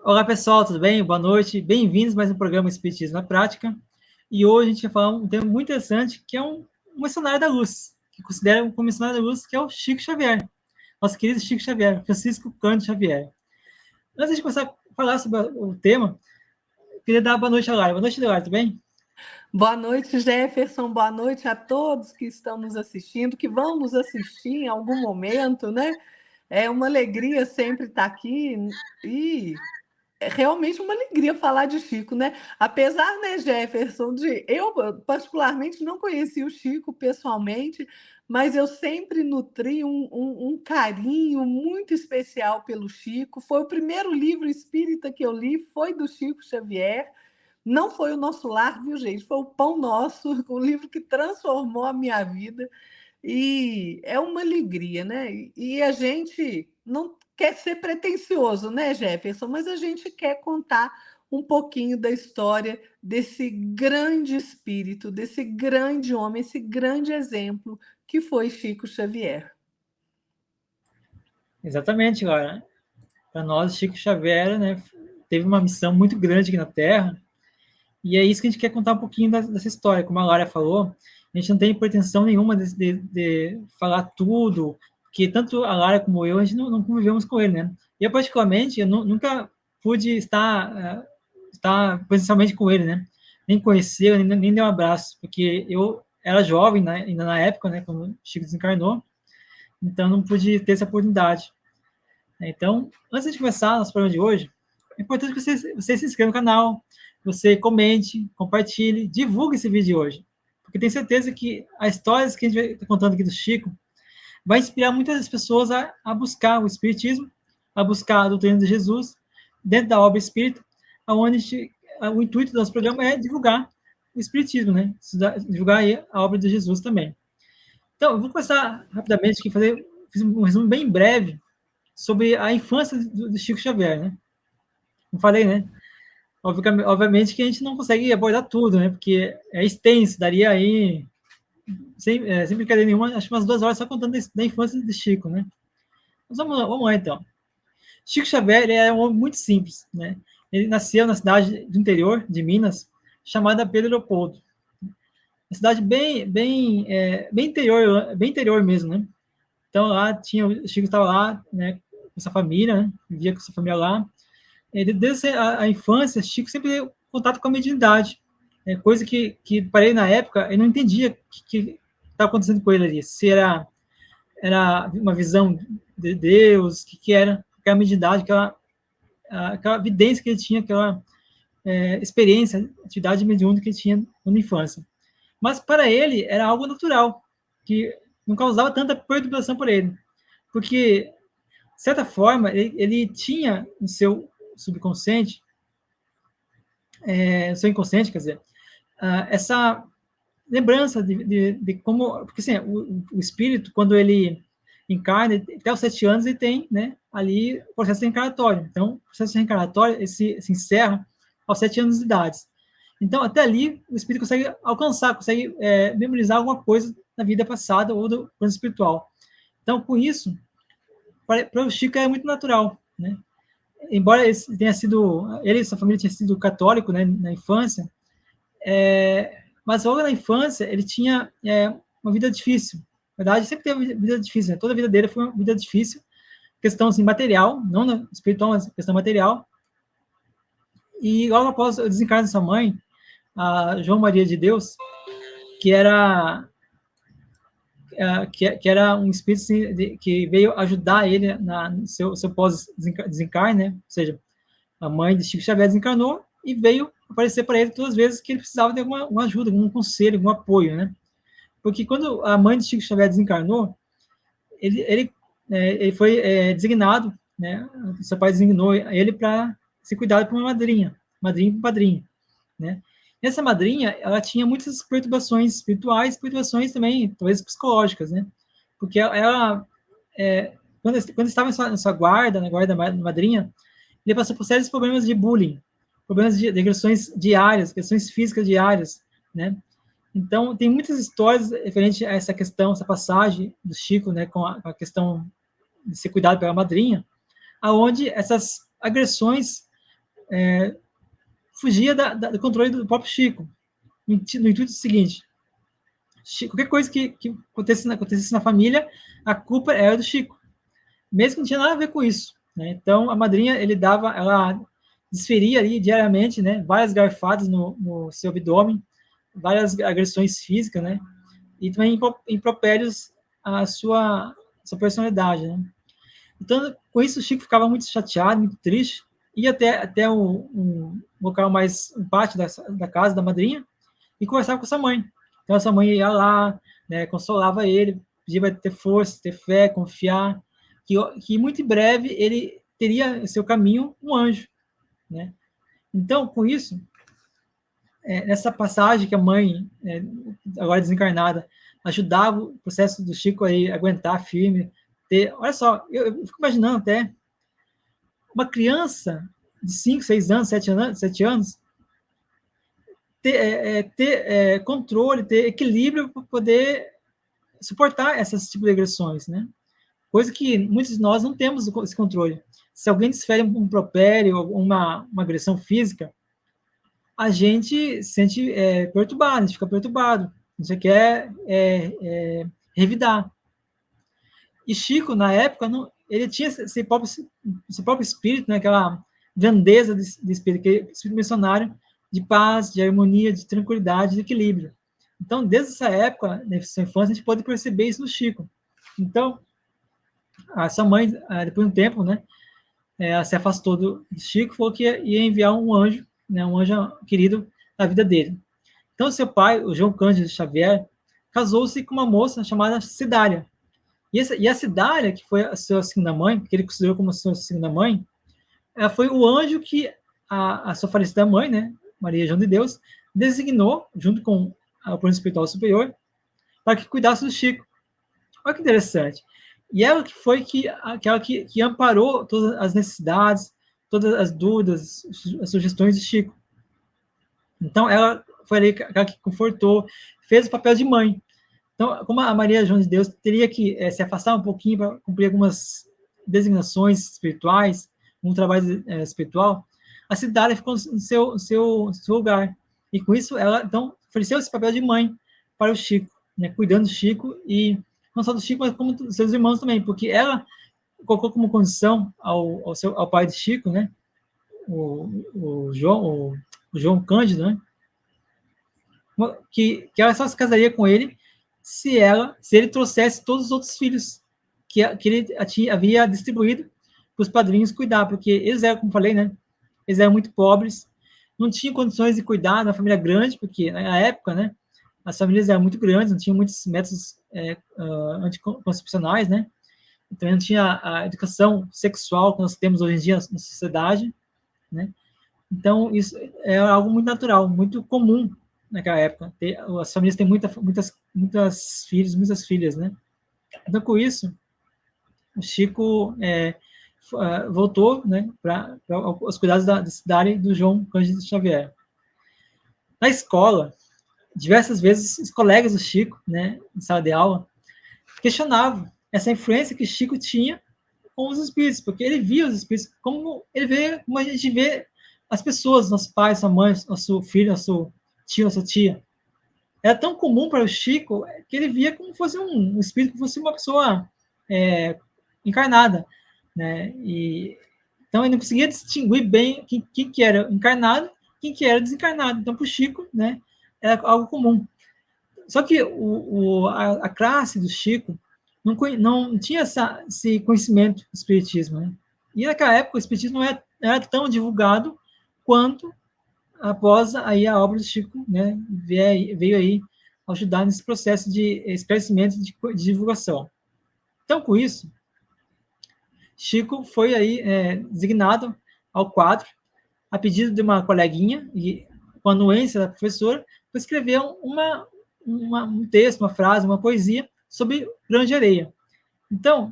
Olá pessoal, tudo bem? Boa noite, bem-vindos a mais um programa Espiritismo na Prática. E hoje a gente vai falar um tema muito interessante, que é um missionário da luz, que considera um missionário da luz, que é o Chico Xavier, nosso querido Chico Xavier, Francisco Cândido Xavier. Antes de começar a falar sobre o tema, eu queria dar boa noite a Lara. Boa noite, Lara, tudo bem? Boa noite, Jefferson. Boa noite a todos que estão nos assistindo, que vão nos assistir em algum momento, né? É uma alegria sempre estar aqui e é realmente uma alegria falar de Chico, né? Apesar, né, Jefferson, de eu particularmente não conheci o Chico pessoalmente, mas eu sempre nutri um carinho muito especial pelo Chico. Foi o primeiro livro espírita que eu li, foi do Chico Xavier. Não foi o Nosso Lar, viu, gente? Foi o Pão Nosso, o livro que transformou a minha vida. E é uma alegria, né? E a gente não quer ser pretensioso, né, Jefferson? Mas a gente quer contar um pouquinho da história desse grande espírito, desse grande homem, esse grande exemplo que foi Chico Xavier. Exatamente, Lara. Para nós, Chico Xavier, né, teve uma missão muito grande aqui na Terra, e é isso que a gente quer contar um pouquinho dessa história. Como a Lara falou, a gente não tem pretensão nenhuma de falar tudo, porque tanto a Lara como eu, a gente não convivemos com ele, né? Eu, particularmente, eu nunca pude estar presencialmente com ele, né? Nem conhecer, nem dei um abraço, porque eu era jovem, né, ainda na época, né, quando o Chico desencarnou, então não pude ter essa oportunidade. Então, antes de começar nosso programa de hoje, é importante que você se inscreva no canal, você comente, compartilhe, divulgue esse vídeo de hoje. Porque tenho certeza que as histórias que a gente vai estar contando aqui do Chico vai inspirar muitas pessoas a buscar o Espiritismo, a buscar a doutrina de Jesus, dentro da obra Espírita, onde o intuito do nosso programa é divulgar o Espiritismo, né? Divulgar aí a obra de Jesus também. Então, eu vou começar rapidamente aqui, fiz um resumo bem breve sobre a infância do Chico Xavier, né? Como falei, né? Obviamente que a gente não consegue abordar tudo, né? Porque é extenso, daria aí, sem brincadeira nenhuma, acho que umas 2 horas só contando da infância de Chico, né? Mas vamos lá então. Chico Xavier é um homem muito simples, né? Ele nasceu na cidade do interior de Minas, chamada Pedro Leopoldo. Uma cidade bem interior mesmo, né? Então lá o Chico estava lá, né? Com sua família, né? Vivia com sua família lá. Desde a infância, Chico sempre teve contato com a mediunidade, coisa que para ele na época, ele não entendia o que estava acontecendo com ele ali, se era uma visão de Deus, que era aquela mediunidade, aquela evidência que ele tinha, aquela experiência, atividade mediúnica que ele tinha na infância. Mas para ele era algo natural, que não causava tanta perturbação por ele, porque, de certa forma, ele tinha no seu subconsciente, seu inconsciente, quer dizer, essa lembrança de como, porque assim, o espírito, quando ele encarna, até os 7 anos ele tem, né, ali o processo reencarnatório. Então, o processo reencarnatório ele se encerra aos 7 anos de idade. Então, até ali, o espírito consegue alcançar, consegue memorizar alguma coisa da vida passada ou do plano espiritual. Então, com isso, para o Chico é muito natural, né? Embora ele e sua família tenha sido católico, né, na infância, mas logo na infância ele tinha uma vida difícil. Na verdade, sempre teve uma vida difícil, né? Toda a vida dele foi uma vida difícil, questão assim, material, não espiritual, mas questão material. E logo após o desencarne de sua mãe, a João Maria de Deus, que era que era um espírito assim, que veio ajudar ele no seu pós-desencarne, né? Ou seja, a mãe de Chico Xavier desencarnou e veio aparecer para ele todas as vezes que ele precisava de alguma ajuda, algum conselho, algum apoio, né? Porque quando a mãe de Chico Xavier desencarnou, ele foi designado, né? Seu pai designou ele para ser cuidado por uma madrinha e um padrinho, né? E essa madrinha, ela tinha muitas perturbações espirituais, perturbações também, talvez psicológicas, né? Porque quando estava em sua guarda, na guarda da madrinha, ele passou por sérios problemas de bullying, problemas de agressões diárias, questões físicas diárias, né? Então, tem muitas histórias referentes a essa questão, essa passagem do Chico, né, com a questão de ser cuidado pela madrinha, aonde essas agressões fugia do controle do próprio Chico, no intuito seguinte: qualquer coisa que acontecesse na família, a culpa era do Chico, mesmo que não tinha nada a ver com isso, né? Então, a madrinha, ela desferia ali diariamente, né, várias garfadas no seu abdômen, várias agressões físicas, né, e também impropérios à sua personalidade, né? Então, com isso, o Chico ficava muito chateado, muito triste, ia até um local mais, um pátio da casa da madrinha, e conversava com essa mãe. Então, essa mãe ia lá, né, consolava ele, pedia para ter força, ter fé, confiar, que muito em breve ele teria em seu caminho um anjo, né? Então, com isso, nessa passagem que a mãe, agora desencarnada, ajudava o processo do Chico aí a aguentar firme, olha só, eu fico imaginando até uma criança de 5, 6 anos, 7 anos, ter controle, ter equilíbrio para poder suportar esses tipos de agressões, né? Coisa que muitos de nós não temos esse controle. Se alguém desfere um impropério, uma agressão física, a gente se sente perturbado, a gente fica perturbado, a gente quer revidar. E Chico, na época, ele tinha esse próprio espírito, né, aquela grandeza de espírito, aquele espírito missionário de paz, de harmonia, de tranquilidade, de equilíbrio. Então, desde essa época, nessa infância, a gente pode perceber isso no Chico. Então, essa mãe, depois de um tempo, né, se afastou do Chico, falou que ia enviar um anjo, né, um anjo querido na vida dele. Então, seu pai, o João Cândido Xavier, casou-se com uma moça chamada Cidália. E a Cidália, que foi a sua segunda mãe, que ele considerou como a sua segunda mãe, ela foi o anjo que a sua falecida mãe, né, Maria João de Deus, designou, junto com o plano espiritual superior, para que cuidasse do Chico. Olha que interessante. E ela que foi aquela que amparou todas as necessidades, todas as dúvidas, as sugestões de Chico. Então, ela foi ali aquela que confortou, fez o papel de mãe. Então, como a Maria João de Deus teria que se afastar um pouquinho para cumprir algumas designações espirituais, um trabalho espiritual, a Cidália ficou no seu lugar. E com isso, ela, então, ofereceu esse papel de mãe para o Chico, né, cuidando do Chico, e não só do Chico, mas como dos seus irmãos também, porque ela colocou como condição ao pai de Chico, né, o João Cândido, né, que ela só se casaria com ele se ele trouxesse todos os outros filhos que ele havia distribuído para os padrinhos cuidar, porque eles eram, como falei, né, eles eram muito pobres, não tinham condições de cuidar da família grande, porque na época, né, as famílias eram muito grandes, não tinham muitos métodos anticoncepcionais, né, então não tinha a educação sexual que nós temos hoje em dia na sociedade, né, então isso é algo muito natural, muito comum naquela época. As famílias têm muitas filhos, muitas filhas, né? Então, com isso, o Chico voltou, né, para os cuidados da cidade do João Cândido Xavier. Na escola, diversas vezes, os colegas do Chico, né, em sala de aula, questionavam essa influência que Chico tinha com os espíritos, porque ele via os espíritos como a gente vê as pessoas, nossos pais, nossa mãe, nosso filho, nosso tio, nossa tia. Era tão comum para o Chico que ele via como fosse um espírito, como fosse uma pessoa encarnada, né? Então ele não conseguia distinguir bem quem que era encarnado, quem que era desencarnado. Então para o Chico, né, era algo comum. Só que a classe do Chico não tinha esse conhecimento do espiritismo, né? E naquela época o espiritismo não era tão divulgado quanto após aí a obra do Chico, né, veio aí ajudar nesse processo de esclarecimento de divulgação. Então, com isso, Chico foi aí designado ao quadro, a pedido de uma coleguinha, e com a anuência da professora, para escrever um texto, uma frase, uma poesia sobre grão de areia. Então,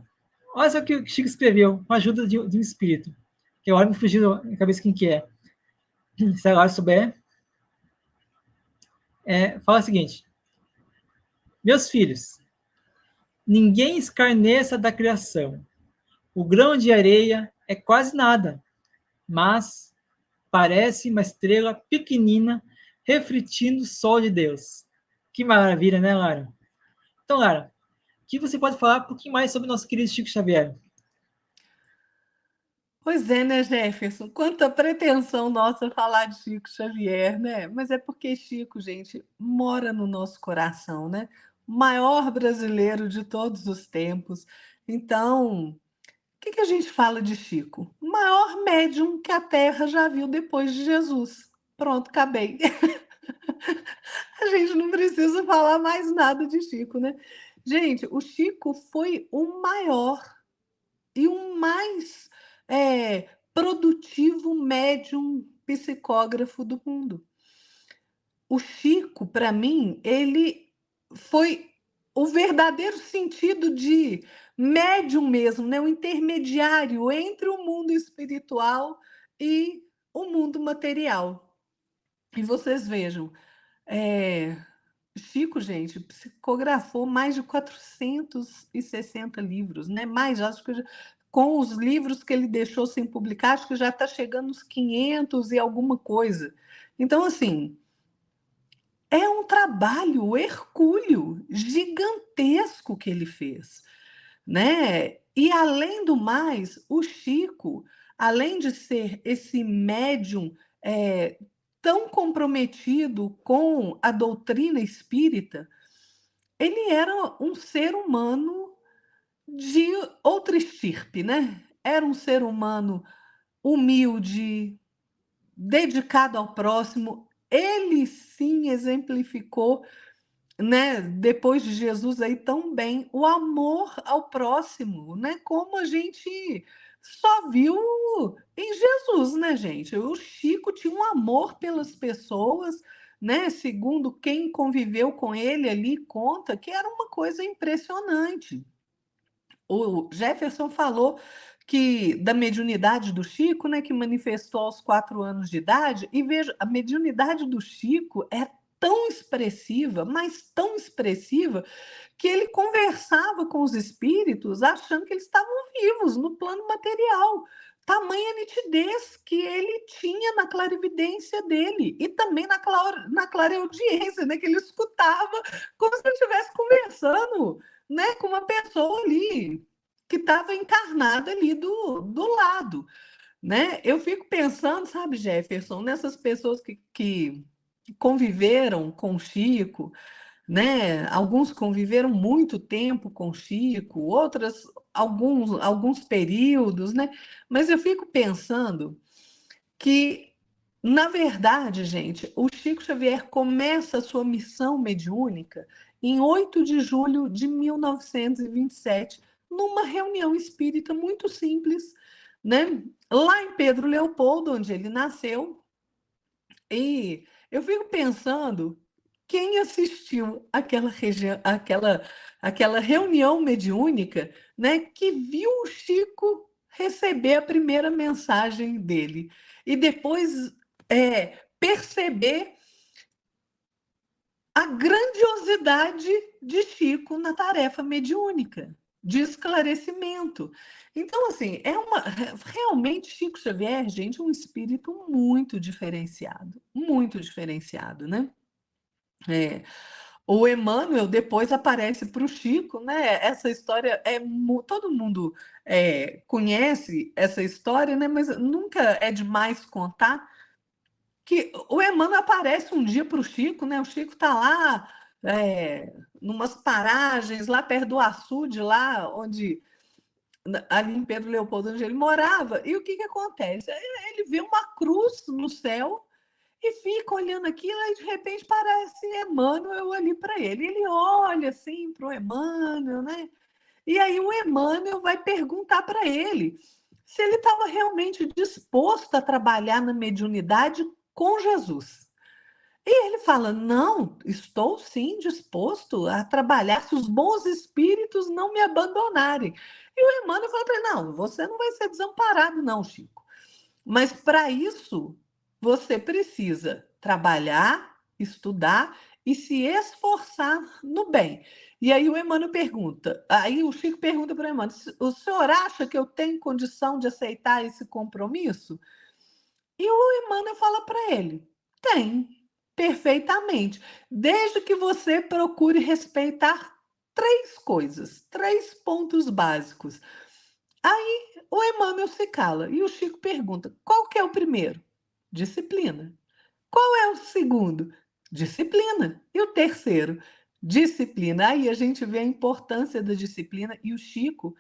olha só o que o Chico escreveu, com a ajuda de um espírito, que agora me fugiu da cabeça quem que é. Se agora souber, fala o seguinte: meus filhos, ninguém escarneça da criação. O grão de areia é quase nada, mas parece uma estrela pequenina refletindo o sol de Deus. Que maravilha, né, Lara? Então, Lara, o que você pode falar um pouquinho mais sobre o nosso querido Chico Xavier? Pois é, né, Jefferson? Quanta pretensão nossa falar de Chico Xavier, né? Mas é porque Chico, gente, mora no nosso coração, né? O maior brasileiro de todos os tempos. Então, o que a gente fala de Chico? O maior médium que a Terra já viu depois de Jesus. Pronto, acabei. A gente não precisa falar mais nada de Chico, né? Gente, o Chico foi o maior e o mais produtivo médium psicógrafo do mundo. O Chico, para mim, ele foi o verdadeiro sentido de médium mesmo, né? O intermediário entre o mundo espiritual e o mundo material. E vocês vejam, é, Chico, gente, psicografou mais de 460 livros, né? Mais, acho que com os livros que ele deixou sem publicar, acho que já está chegando uns 500 e alguma coisa. Então, assim, é um trabalho hercúleo, gigantesco que ele fez, né? E além do mais, o Chico, além de ser esse médium é, tão comprometido com a doutrina espírita, ele era um ser humano de outra estirpe, né? Era um ser humano humilde, dedicado ao próximo. Ele sim exemplificou, né, depois de Jesus aí tão bem o amor ao próximo, né? Como a gente só viu em Jesus, né, gente? O Chico tinha um amor pelas pessoas, né? Segundo quem conviveu com ele ali conta que era uma coisa impressionante. O Jefferson falou que da mediunidade do Chico, né, que manifestou aos 4 anos de idade, e veja, a mediunidade do Chico é tão expressiva, mas tão expressiva, que ele conversava com os espíritos achando que eles estavam vivos no plano material. Tamanha nitidez que ele tinha na clarividência dele e também na clareaudiência, né, que ele escutava como se ele estivesse conversando, né, com uma pessoa ali que estava encarnada ali do lado, né? Eu fico pensando, sabe, Jefferson, nessas pessoas que conviveram com o Chico, né? Alguns conviveram muito tempo com o Chico, outras alguns períodos, né? Mas eu fico pensando que, na verdade, gente, o Chico Xavier começa a sua missão mediúnica em 8 de julho de 1927, numa reunião espírita muito simples, né? Lá em Pedro Leopoldo, onde ele nasceu. E eu fico pensando, quem assistiu aquela reunião mediúnica, né, que viu o Chico receber a primeira mensagem dele e depois perceber a grandiosidade de Chico na tarefa mediúnica, de esclarecimento. Então, assim, realmente Chico Xavier, gente, um espírito muito diferenciado, né? É, o Emmanuel depois aparece para o Chico, né? Essa história todo mundo conhece essa história, né? Mas nunca é demais contar que o Emmanuel aparece um dia para o Chico, né? O Chico está lá, numas paragens, lá perto do açude, lá onde, ali em Pedro Leopoldo, onde ele morava. E o que acontece? Ele vê uma cruz no céu e fica olhando aquilo, e de repente parece Emmanuel ali para ele. Ele olha assim para o Emmanuel, né? E aí o Emmanuel vai perguntar para ele se ele estava realmente disposto a trabalhar na mediunidade com Jesus. E ele fala: não, estou sim disposto a trabalhar se os bons espíritos não me abandonarem. E o Emmanuel fala para ele: não, você não vai ser desamparado, não, Chico. Mas para isso, você precisa trabalhar, estudar e se esforçar no bem. E aí o Emmanuel pergunta, aí o Chico pergunta para o Emmanuel: o senhor acha que eu tenho condição de aceitar esse compromisso? E o Emmanuel fala para ele: tem, perfeitamente, desde que você procure respeitar três coisas, três pontos básicos. Aí o Emmanuel se cala e o Chico pergunta: qual que é o primeiro? Disciplina. Qual é o segundo? Disciplina. E o terceiro? Disciplina. Aí a gente vê a importância da disciplina e o Chico,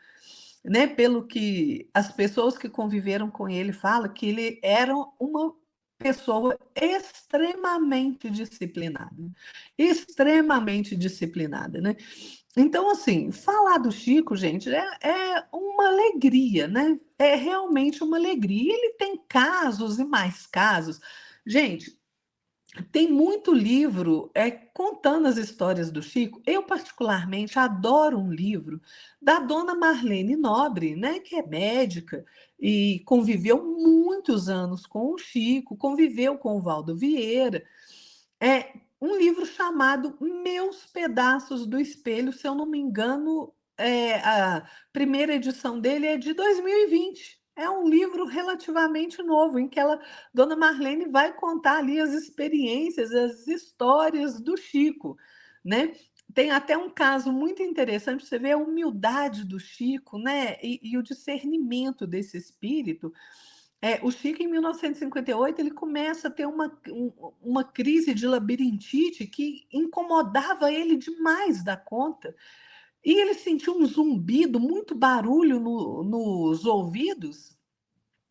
né, pelo que as pessoas que conviveram com ele falam, que ele era uma pessoa extremamente disciplinada, né? Então, assim, falar do Chico, gente, é uma alegria, né? É realmente uma alegria. E ele tem casos e mais casos. Gente, tem muito livro contando as histórias do Chico. Eu, particularmente, adoro um livro da dona Marlene Nobre, né, que é médica e conviveu muitos anos com o Chico, conviveu com o Valdo Vieira. É um livro chamado Meus Pedaços do Espelho, se eu não me engano, a primeira edição dele é de 2020. É um livro relativamente novo, em que Dona Marlene vai contar ali as experiências, as histórias do Chico, né? Tem até um caso muito interessante, você vê a humildade do Chico, né? E o discernimento desse espírito. O Chico, em 1958, ele começa a ter uma crise de labirintite que incomodava ele demais da conta. E ele sentiu um zumbido, muito barulho nos ouvidos,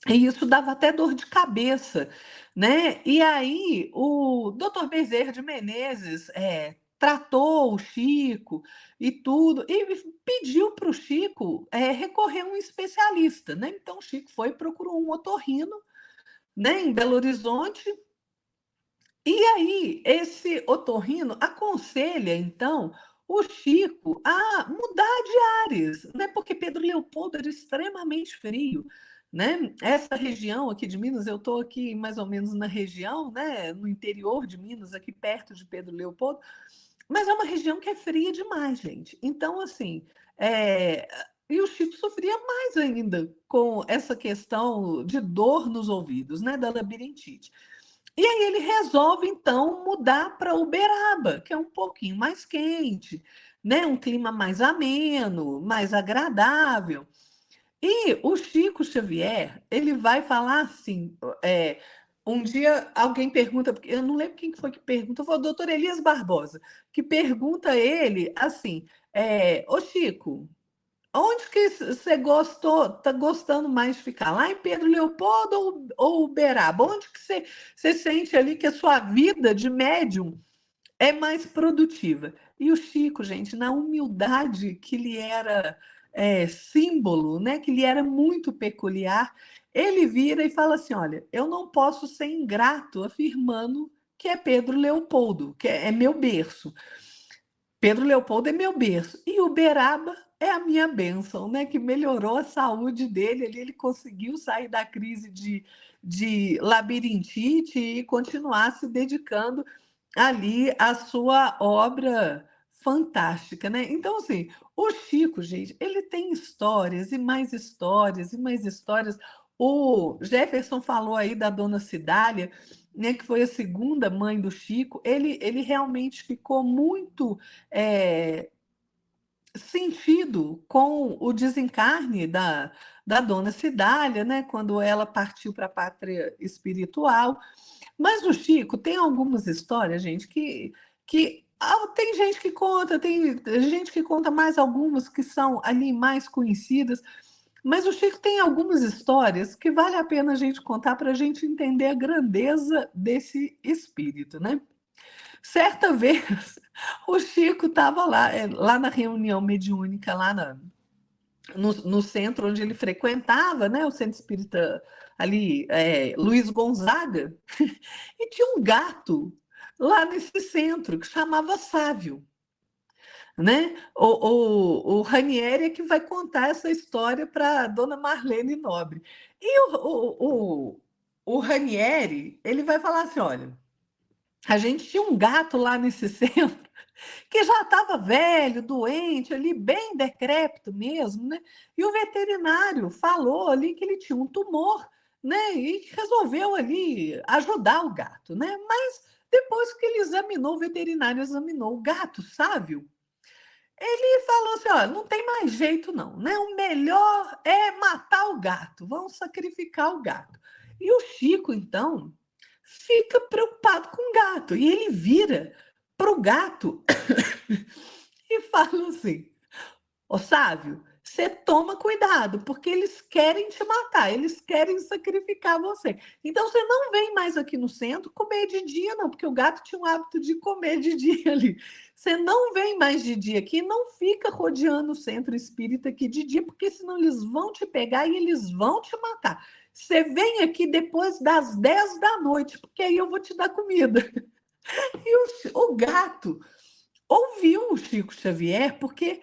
e isso dava até dor de cabeça, né? E aí o doutor Bezerra de Menezes tratou o Chico e tudo, e pediu para o Chico recorrer a um especialista, né? Então o Chico foi e procurou um otorrino, né, em Belo Horizonte. E aí esse otorrino aconselha, então, o Chico a mudar de ares, né? Porque Pedro Leopoldo era extremamente frio, né? Essa região aqui de Minas, eu estou aqui mais ou menos na região, né? No interior de Minas, aqui perto de Pedro Leopoldo, mas é uma região que é fria demais, gente. Então, assim, e o Chico sofria mais ainda com essa questão de dor nos ouvidos, né? Da labirintite. E aí ele resolve, então, mudar para Uberaba, que é um pouquinho mais quente, né? Um clima mais ameno, mais agradável. E o Chico Xavier, ele vai falar assim, um dia alguém pergunta, porque eu não lembro quem foi que pergunta, foi o doutor Elias Barbosa, que pergunta a ele assim, ô Chico, onde que você está gostando mais de ficar? Lá em Pedro Leopoldo ou Uberaba? Onde que você sente ali que a sua vida de médium é mais produtiva? E o Chico, gente, na humildade que lhe era símbolo, né, que lhe era muito peculiar, ele vira e fala assim: olha, eu não posso ser ingrato afirmando que é Pedro Leopoldo, que é meu berço. Pedro Leopoldo é meu berço. E Uberaba é a minha bênção, né? Que melhorou a saúde dele. Ele conseguiu sair da crise de labirintite e continuar se dedicando ali à sua obra fantástica, né? Então, assim, o Chico, gente, ele tem histórias e mais histórias e mais histórias. O Jefferson falou aí da Dona Cidália, né, que foi a segunda mãe do Chico. Ele realmente ficou muito sentido com o desencarne da Dona Cidália, né, quando ela partiu para a pátria espiritual. Mas o Chico tem algumas histórias, gente, que tem gente que conta, tem gente que conta mais algumas que são ali mais conhecidas, mas o Chico tem algumas histórias que vale a pena a gente contar para a gente entender a grandeza desse espírito, né? Certa vez, o Chico estava lá na reunião mediúnica, no centro onde ele frequentava, né, o centro espírita ali, Luiz Gonzaga, e tinha um gato lá nesse centro que chamava Sávio, né? O Ranieri é que vai contar essa história para Dona Marlene Nobre. E o Ranieri, ele vai falar assim, olha, a gente tinha um gato lá nesse centro que já estava velho, doente, ali bem decrépito mesmo, né? E o veterinário falou ali que ele tinha um tumor né? E resolveu ali ajudar o gato, né? Mas depois que ele examinou, o veterinário examinou o gato, sábio, ele falou assim: olha, não tem mais jeito, não, né? O melhor é matar o gato, vamos sacrificar o gato. E o Chico, então, fica preocupado com o gato. E ele vira para o gato e fala assim: ô Sávio, você toma cuidado, porque eles querem te matar, eles querem sacrificar você. Então você não vem mais aqui no centro comer de dia, não, porque o gato tinha o hábito de comer de dia ali. Você não vem mais de dia aqui, não fica rodeando o centro espírita aqui de dia, porque senão eles vão te pegar e eles vão te matar. Você vem aqui depois das 10 da noite, porque aí eu vou te dar comida. E o gato ouviu o Chico Xavier, porque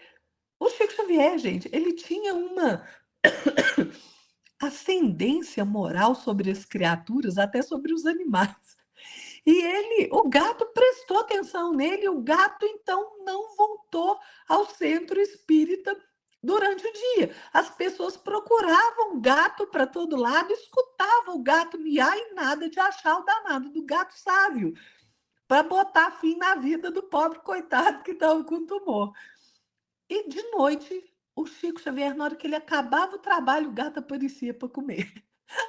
o Chico Xavier, gente, ele tinha uma ascendência moral sobre as criaturas, até sobre os animais. E o gato prestou atenção nele, o gato então não voltou ao centro espírita durante o dia. As pessoas procuravam o gato para todo lado, escutavam o gato miar e nada de achar o danado do gato sábio, para botar fim na vida do pobre coitado que estava com tumor. E de noite, o Chico Xavier, na hora que ele acabava o trabalho, o gato aparecia para comer.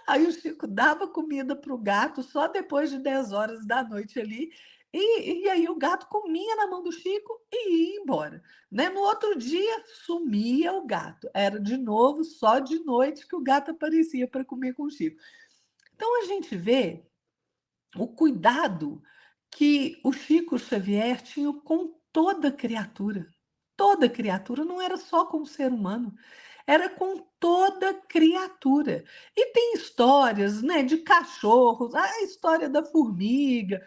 Aí o Chico dava comida para o gato só depois de 10 horas da noite ali. E aí o gato comia na mão do Chico e ia embora. Né? No outro dia, sumia o gato. Era de novo, só de noite que o gato aparecia para comer com o Chico. Então a gente vê o cuidado que o Chico Xavier tinha com toda criatura. Toda criatura, não era só com o ser humano, era com toda criatura. E tem histórias, né, de cachorros, a história da formiga,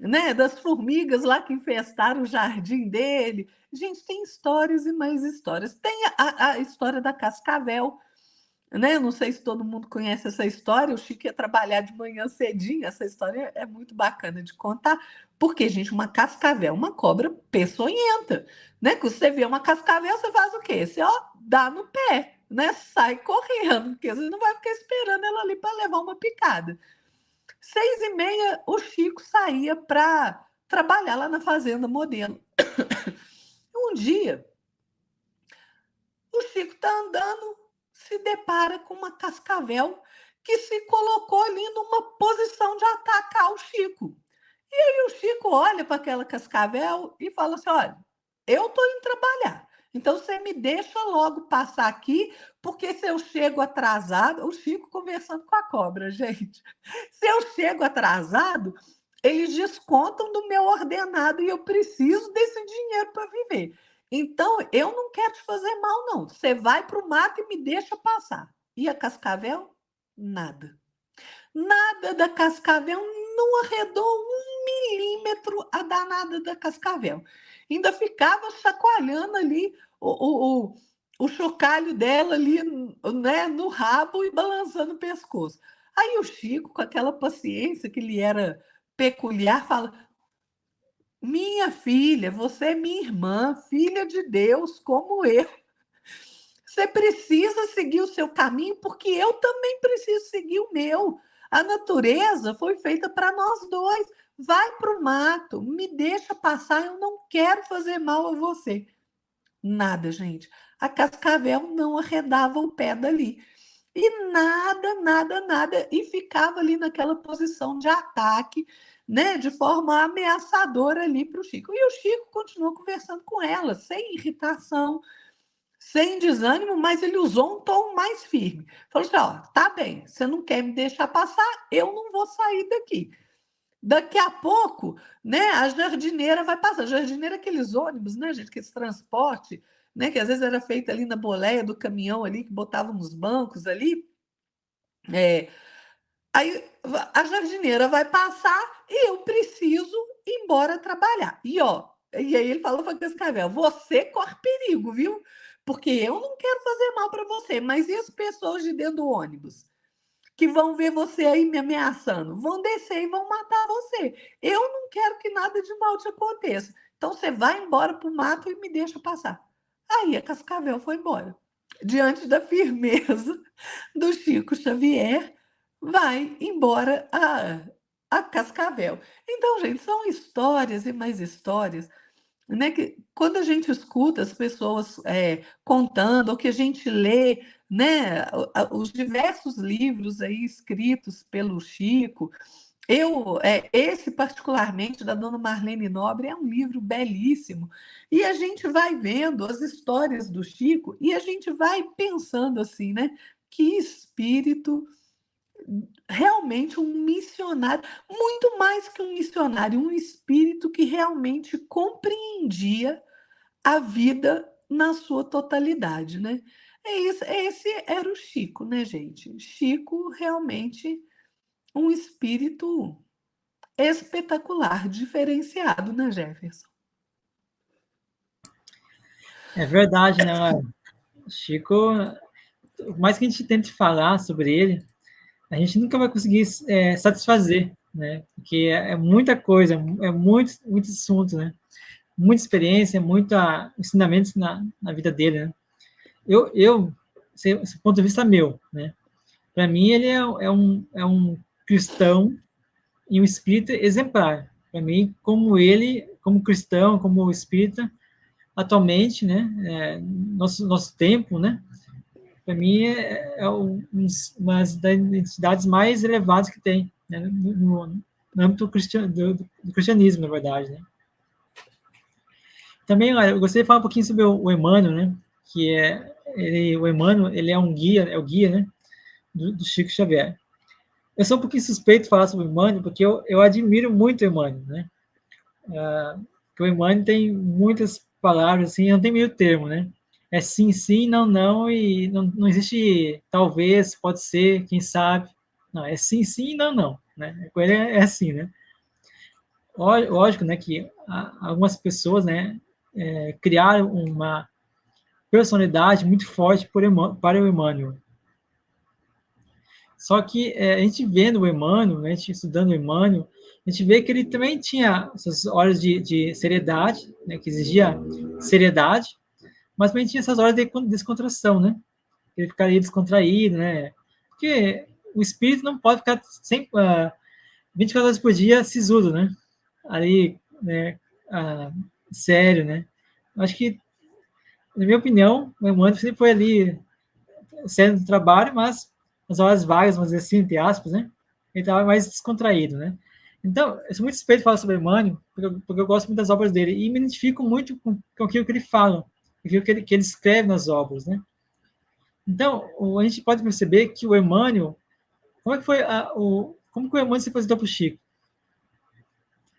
né, das formigas lá que infestaram o jardim dele. Gente, tem histórias e mais histórias. Tem a história da cascavel, né? Não sei se todo mundo conhece essa história. O Chico ia trabalhar de manhã cedinho. Essa história é muito bacana de contar, porque, gente, uma cascavel, uma cobra peçonhenta, né? Que você vê uma cascavel, você faz o quê? Você, ó, dá no pé, né? Sai correndo, porque você não vai ficar esperando ela ali para levar uma picada. 6h30, o Chico saía para trabalhar lá na Fazenda Modelo. Um dia, o Chico está andando, se depara com uma cascavel que se colocou ali numa posição de atacar o Chico. E aí o Chico olha para aquela cascavel e fala assim: olha, eu estou indo trabalhar. Então você me deixa logo passar aqui, porque se eu chego atrasado, o Chico conversando com a cobra, gente. Se eu chego atrasado, eles descontam do meu ordenado e eu preciso desse dinheiro para viver. Então, eu não quero te fazer mal, não. Você vai para o mato e me deixa passar. E a cascavel? Nada. Nada da cascavel, não arredou 1 milímetro a danada da cascavel. Ainda ficava chacoalhando ali o chocalho dela ali, né, no rabo e balançando o pescoço. Aí o Chico, com aquela paciência que lhe era peculiar, fala: minha filha, você é minha irmã, filha de Deus, como eu. Você precisa seguir o seu caminho, porque eu também preciso seguir o meu. A natureza foi feita para nós dois. Vai para o mato, me deixa passar, eu não quero fazer mal a você. Nada, gente. A cascavel não arredava o pé dali. E nada, nada, nada. E ficava ali naquela posição de ataque, né, de forma ameaçadora ali para o Chico. E o Chico continuou conversando com ela, sem irritação, sem desânimo, mas ele usou um tom mais firme. Falou assim: ó, tá bem, você não quer me deixar passar, eu não vou sair daqui. Daqui a pouco, né, a jardineira vai passar. A jardineira é aqueles ônibus, né, gente, que esse transporte, né, que às vezes era feito ali na boleia do caminhão ali, que botavam nos bancos ali. Aí a jardineira vai passar e eu preciso ir embora trabalhar. E aí ele falou para a cascavel: você corre perigo, viu? Porque eu não quero fazer mal para você, mas e as pessoas de dentro do ônibus que vão ver você aí me ameaçando? Vão descer e vão matar você. Eu não quero que nada de mal te aconteça. Então você vai embora para o mato e me deixa passar. Aí a cascavel foi embora. Diante da firmeza do Chico Xavier, vai embora a Cascavel. Então, gente, são histórias e mais histórias, né, que quando a gente escuta as pessoas contando, ou que a gente lê, né, os diversos livros aí escritos pelo Chico, esse particularmente da Dona Marlene Nobre é um livro belíssimo, e a gente vai vendo as histórias do Chico e a gente vai pensando assim, né, que espírito realmente um missionário, muito mais que um missionário, um espírito que realmente compreendia a vida na sua totalidade, né? Esse era o Chico, né, gente? Chico realmente um espírito espetacular, diferenciado, né, Jefferson? É verdade, né? Chico, por mais que a gente tente falar sobre ele, a gente nunca vai conseguir satisfazer, né? Porque é muita coisa, é muito assunto, né? Muita experiência, muito ensinamentos na vida dele, né? Esse ponto de vista meu, né? Para mim, ele é um cristão e um espírita exemplar. Para mim, como ele, como cristão, como espírita, atualmente, né? Nosso tempo, né? Para mim, uma das identidades mais elevadas que tem, né? No âmbito do cristianismo, na verdade, né? Também, olha, eu gostaria de falar um pouquinho sobre o Emmanuel, né? O Emmanuel, ele é o guia, né? Do Chico Xavier. Eu sou um pouquinho suspeito de falar sobre o Emmanuel, porque eu admiro muito o Emmanuel, né? O Emmanuel tem muitas palavras, assim, não tem meio termo, né? É sim, sim, não, não, e não existe talvez, pode ser, quem sabe. Não, é sim, sim, não, não, né? Com ele é assim, né? Lógico, né, que algumas pessoas, né, criaram uma personalidade muito forte para o Emmanuel. Só que a gente vendo o Emmanuel, né, a gente estudando o Emmanuel, a gente vê que ele também tinha essas horas de seriedade, né, que exigia seriedade, mas também tinha essas horas de descontração, né? Ele ficaria descontraído, né? Porque o espírito não pode ficar 24 horas por dia sisudo, né? Ali, né? Sério, né? Acho que, na minha opinião, o Emmanuel sempre foi ali sério no trabalho, mas nas horas vagas, vamos dizer assim, entre aspas, né? Ele estava mais descontraído, né? Então, eu sou muito suspeito de falar sobre Emmanuel, porque eu gosto muito das obras dele e me identifico muito com aquilo que ele fala, aquilo que ele escreve nas obras, né? Então, a gente pode perceber que o Emmanuel, como é que foi como que o Emmanuel se apresentou para o Chico?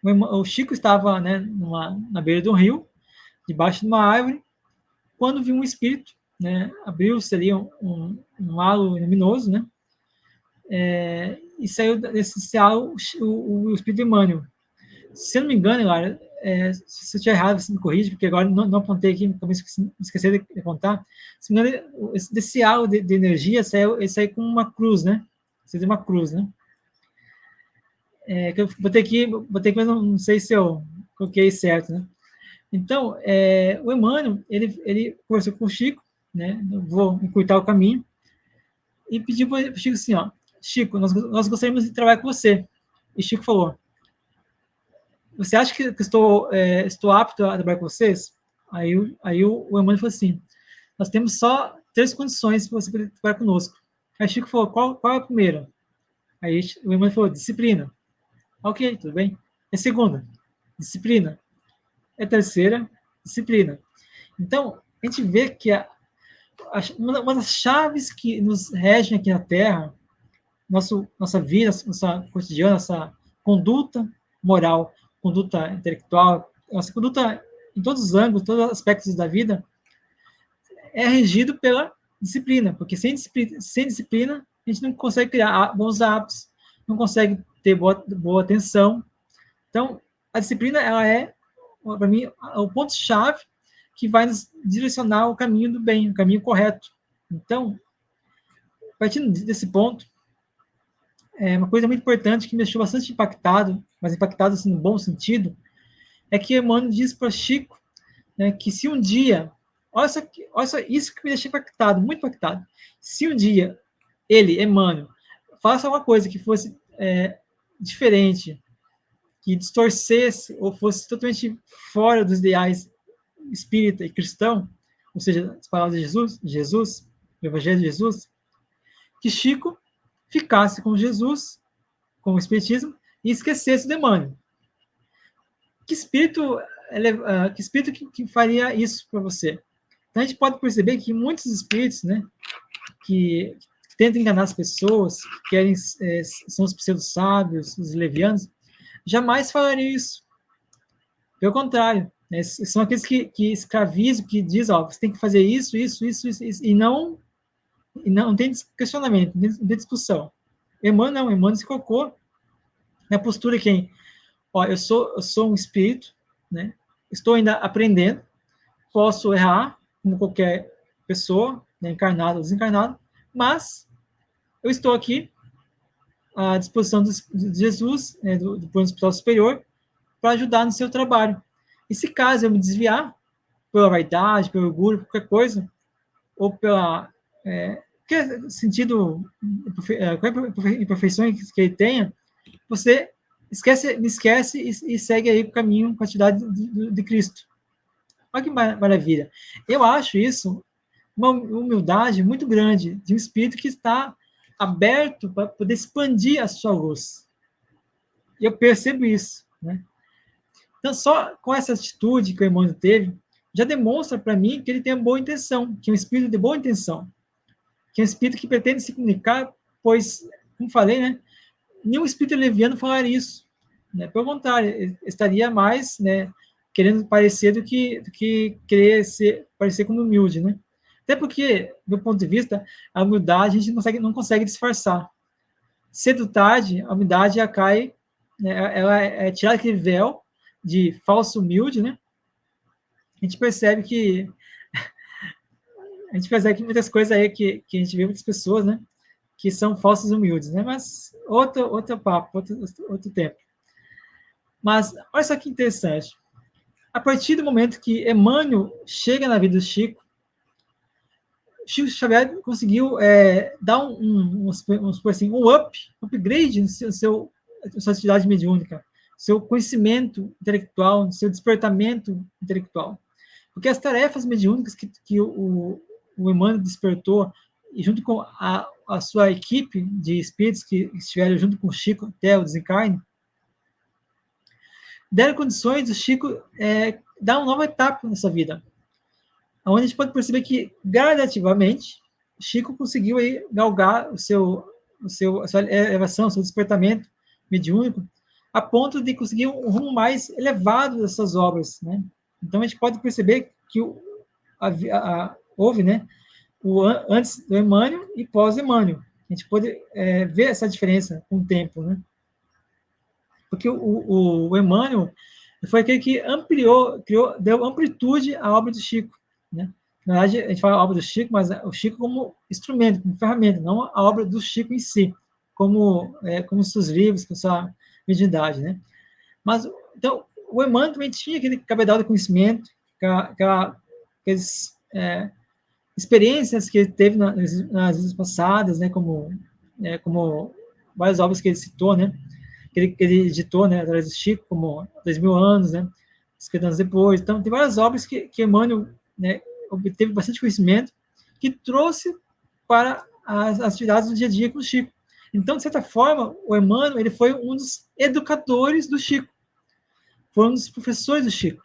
O Chico estava, né, na beira do rio, debaixo de uma árvore, quando viu um espírito, né, abriu-se ali um halo luminoso, né, e saiu desse halo o espírito Emmanuel. Se eu não me engano, Lara, se eu estiver errado, você me corrige, porque agora não apontei aqui, acabei esqueci de apontar. Se não me engano, desse halo de energia ele saiu com uma cruz, né? Seria uma cruz, né? Que eu botei aqui, mas não sei se eu coloquei certo, né? Então, o Emmanuel, ele conversou com o Chico, né? Eu vou encurtar o caminho, e pediu para o Chico assim, ó, Chico, nós gostaríamos de trabalhar com você. E Chico falou, você acha que estou apto a trabalhar com vocês? Aí o Emmanuel falou assim, nós temos só 3 condições para você poder trabalhar conosco. Aí Chico falou, qual é a primeira? Aí o Emmanuel falou, disciplina. Ok, tudo bem. É segunda, disciplina. É terceira, disciplina. Então, a gente vê que uma das chaves que nos regem aqui na Terra, nossa vida, nossa cotidiana, nossa conduta moral, conduta intelectual, nossa conduta em todos os ângulos, todos os aspectos da vida, é regido pela disciplina, porque sem disciplina a gente não consegue criar bons hábitos, não consegue ter boa atenção. Então, a disciplina, ela é, para mim, o ponto-chave que vai nos direcionar o caminho do bem, o caminho correto. Então, partindo desse ponto, uma coisa muito importante que me deixou bastante impactado, mas impactado assim, no bom sentido, é que Emmanuel diz para Chico, né, que se um dia, olha só, isso que me deixou impactado, muito impactado, se um dia ele, Emmanuel, faça alguma coisa que fosse diferente, que distorcesse ou fosse totalmente fora dos ideais espírita e cristão, ou seja, as palavras de Jesus, o Evangelho de Jesus, que Chico ficasse com Jesus, com o Espiritismo, e esquecesse o demônio. Que espírito, que faria isso para você? Então a gente pode perceber que muitos espíritos, né, que tentam enganar as pessoas, que querem, são os pseudo-sábios, os levianos, jamais falariam isso. Pelo contrário, né, são aqueles que escravizam, que dizem, ó, você tem que fazer isso, e não tem questionamento, não tem discussão. Emmanuel se colocou na postura quem, ó, eu sou um espírito, né? Estou ainda aprendendo, posso errar, como qualquer pessoa, né, encarnada ou desencarnada, mas eu estou aqui à disposição de Jesus, né, do plano espiritual superior, para ajudar no seu trabalho. E se caso eu me desviar, pela vaidade, pelo orgulho, por qualquer coisa, ou pela qualquer sentido, qualquer imperfeição que ele tenha, você me esquece e segue aí para o caminho, quantidade de Cristo. Olha que maravilha. Eu acho isso uma humildade muito grande de um espírito que está aberto para poder expandir a sua luz. E eu percebo isso, né? Então, só com essa atitude que o Emmanuel teve, já demonstra para mim que ele tem uma boa intenção, que é um espírito de boa intenção, que é um espírito que pretende se comunicar, pois, como falei, né, nenhum espírito leviano falaria isso. Né? Pelo contrário, ele estaria mais, né, querendo parecer do que querer parecer como humilde. Né? Até porque, do ponto de vista, a humildade a gente não consegue disfarçar. Cedo ou tarde, a humildade já cai, né, ela é tirar aquele véu de falso humilde, né? A gente percebe que muitas coisas aí que a gente vê muitas pessoas, né, que são falsos humildes, né? Mas outro papo, outro tempo. Mas olha só que interessante. A partir do momento que Emmanuel chega na vida do Chico Xavier conseguiu dar um upgrade na sua atividade mediúnica, seu conhecimento intelectual, seu despertamento intelectual. Porque as tarefas mediúnicas que o Emmanuel despertou, e junto com a sua equipe de espíritos que estiveram junto com o Chico até o desencarne, deram condições do Chico dar uma nova etapa nessa vida, onde a gente pode perceber que, gradativamente, Chico conseguiu aí galgar a sua elevação, o seu despertamento mediúnico, a ponto de conseguir um rumo mais elevado dessas obras. Né? Então, a gente pode perceber que houve, né, antes do Emmanuel e pós-Emmanuel. A gente pode ver essa diferença com o tempo. Né? Porque o Emmanuel foi aquele que deu amplitude à obra do Chico. Né? Na verdade, a gente fala a obra do Chico, mas o Chico como instrumento, como ferramenta, não a obra do Chico em si, como seus livros, com sua mediunidade. Né? Mas, então, o Emmanuel também tinha aquele cabedal de conhecimento, aquelas experiências que ele teve nas vidas passadas, né? Como várias obras que ele citou, né? Que ele editou, né, através do Chico, como 2000 anos, né? 50 anos depois. Então, tem várias obras que Emmanuel, né, obteve bastante conhecimento, que trouxe para as atividades do dia a dia com o Chico. Então, de certa forma, o Emmanuel ele foi um dos educadores do Chico, foi um dos professores do Chico.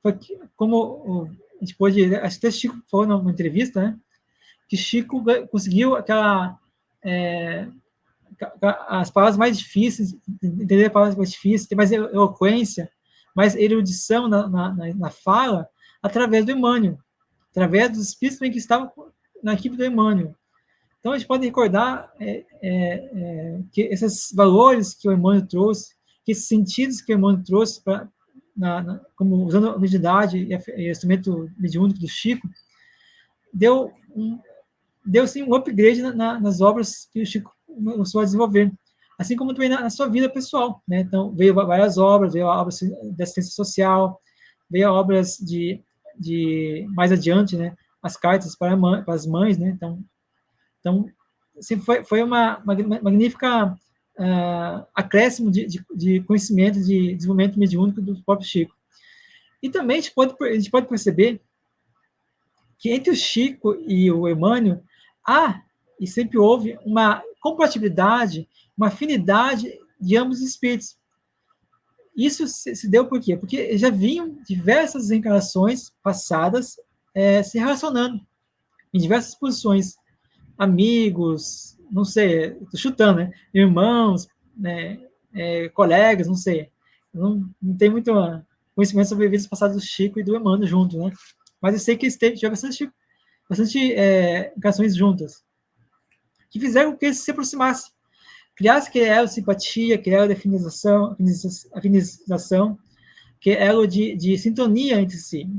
Foi como a gente pode, acho que até Chico falou numa entrevista, né, que Chico conseguiu as palavras mais difíceis, entender as palavras mais difíceis, ter mais eloquência, mais erudição na fala, através do Emmanuel, através dos espíritos que estavam na equipe do Emmanuel. Então, a gente pode recordar que esses valores que o Emmanuel trouxe, que esses sentidos que o Emmanuel trouxe, como usando a mediunidade e o instrumento mediúnico do Chico, deu sim um upgrade nas obras que o Chico começou a desenvolver, assim como também na sua vida pessoal, né? Então, veio várias obras, veio obras de assistência social, veio obras de mais adiante, né? As cartas para as mães, né? Então assim, foi uma magnífica acréscimo de conhecimento, de desenvolvimento mediúnico do próprio Chico. E também a gente pode perceber que entre o Chico e o Emmanuel há e sempre houve uma compatibilidade, uma afinidade de ambos os espíritos. Isso se deu por quê? Porque já vinham diversas encarnações passadas se relacionando em diversas posições, amigos, não sei, estou chutando, né? Irmãos, né? Colegas, não sei. Não tenho muito conhecimento sobre vidas passadas do Chico e do Emmanuel junto, né? Mas eu sei que eles tiveram bastante encarnações juntas, que fizeram com que eles se aproximassem, criasse que elo de simpatia, que elo de afinização, que elo de sintonia entre si,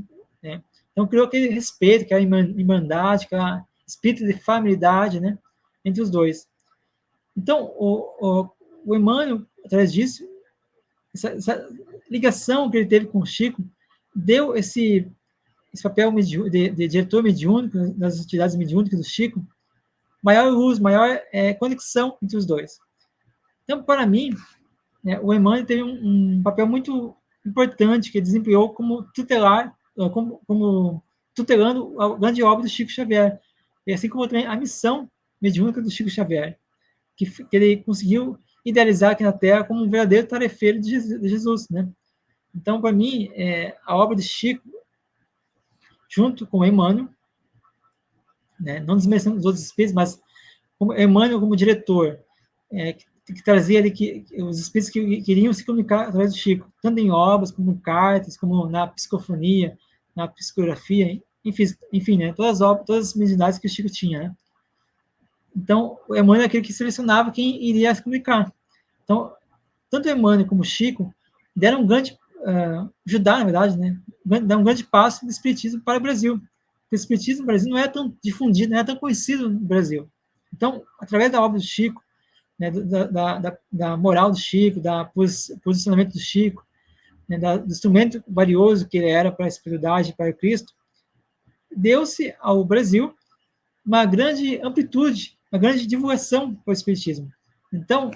né? Então criou aquele respeito, aquela irmandade, aquela espírito de familiaridade, né, entre os dois. Então o Emmanuel, através disso, essa ligação que ele teve com o Chico, deu esse papel de diretor mediúnico das atividades mediúnicas do Chico, maior luz, maior conexão entre os dois. Então, para mim, né, o Emmanuel teve um papel muito importante que desempenhou como tutelar, como tutelando a grande obra do Chico Xavier, e assim como também a missão mediúnica do Chico Xavier, que ele conseguiu idealizar aqui na Terra como um verdadeiro tarefeiro de Jesus, né? Então, para mim, a obra de Chico, junto com o Emmanuel, né, não desmerecendo os outros espíritos, mas como Emmanuel como diretor, que trazia ali os espíritos que queriam se comunicar através do Chico, tanto em obras, como em cartas, como na psicofonia, na psicografia, enfim, né, todas as mediunidades que o Chico tinha, né? Então, o Emmanuel é aquele que selecionava quem iria se comunicar. Então, tanto o Emmanuel como o Chico deram um grande, ajudaram, na verdade, né, deram um grande passo do espiritismo para o Brasil. Porque o espiritismo no Brasil não é tão difundido, não é tão conhecido no Brasil. Então, através da obra do Chico, né, da moral do Chico, da posicionamento do Chico, né, do instrumento valioso que ele era para a espiritualidade, para o Cristo, deu-se ao Brasil uma grande amplitude, uma grande divulgação para o espiritismo. Então,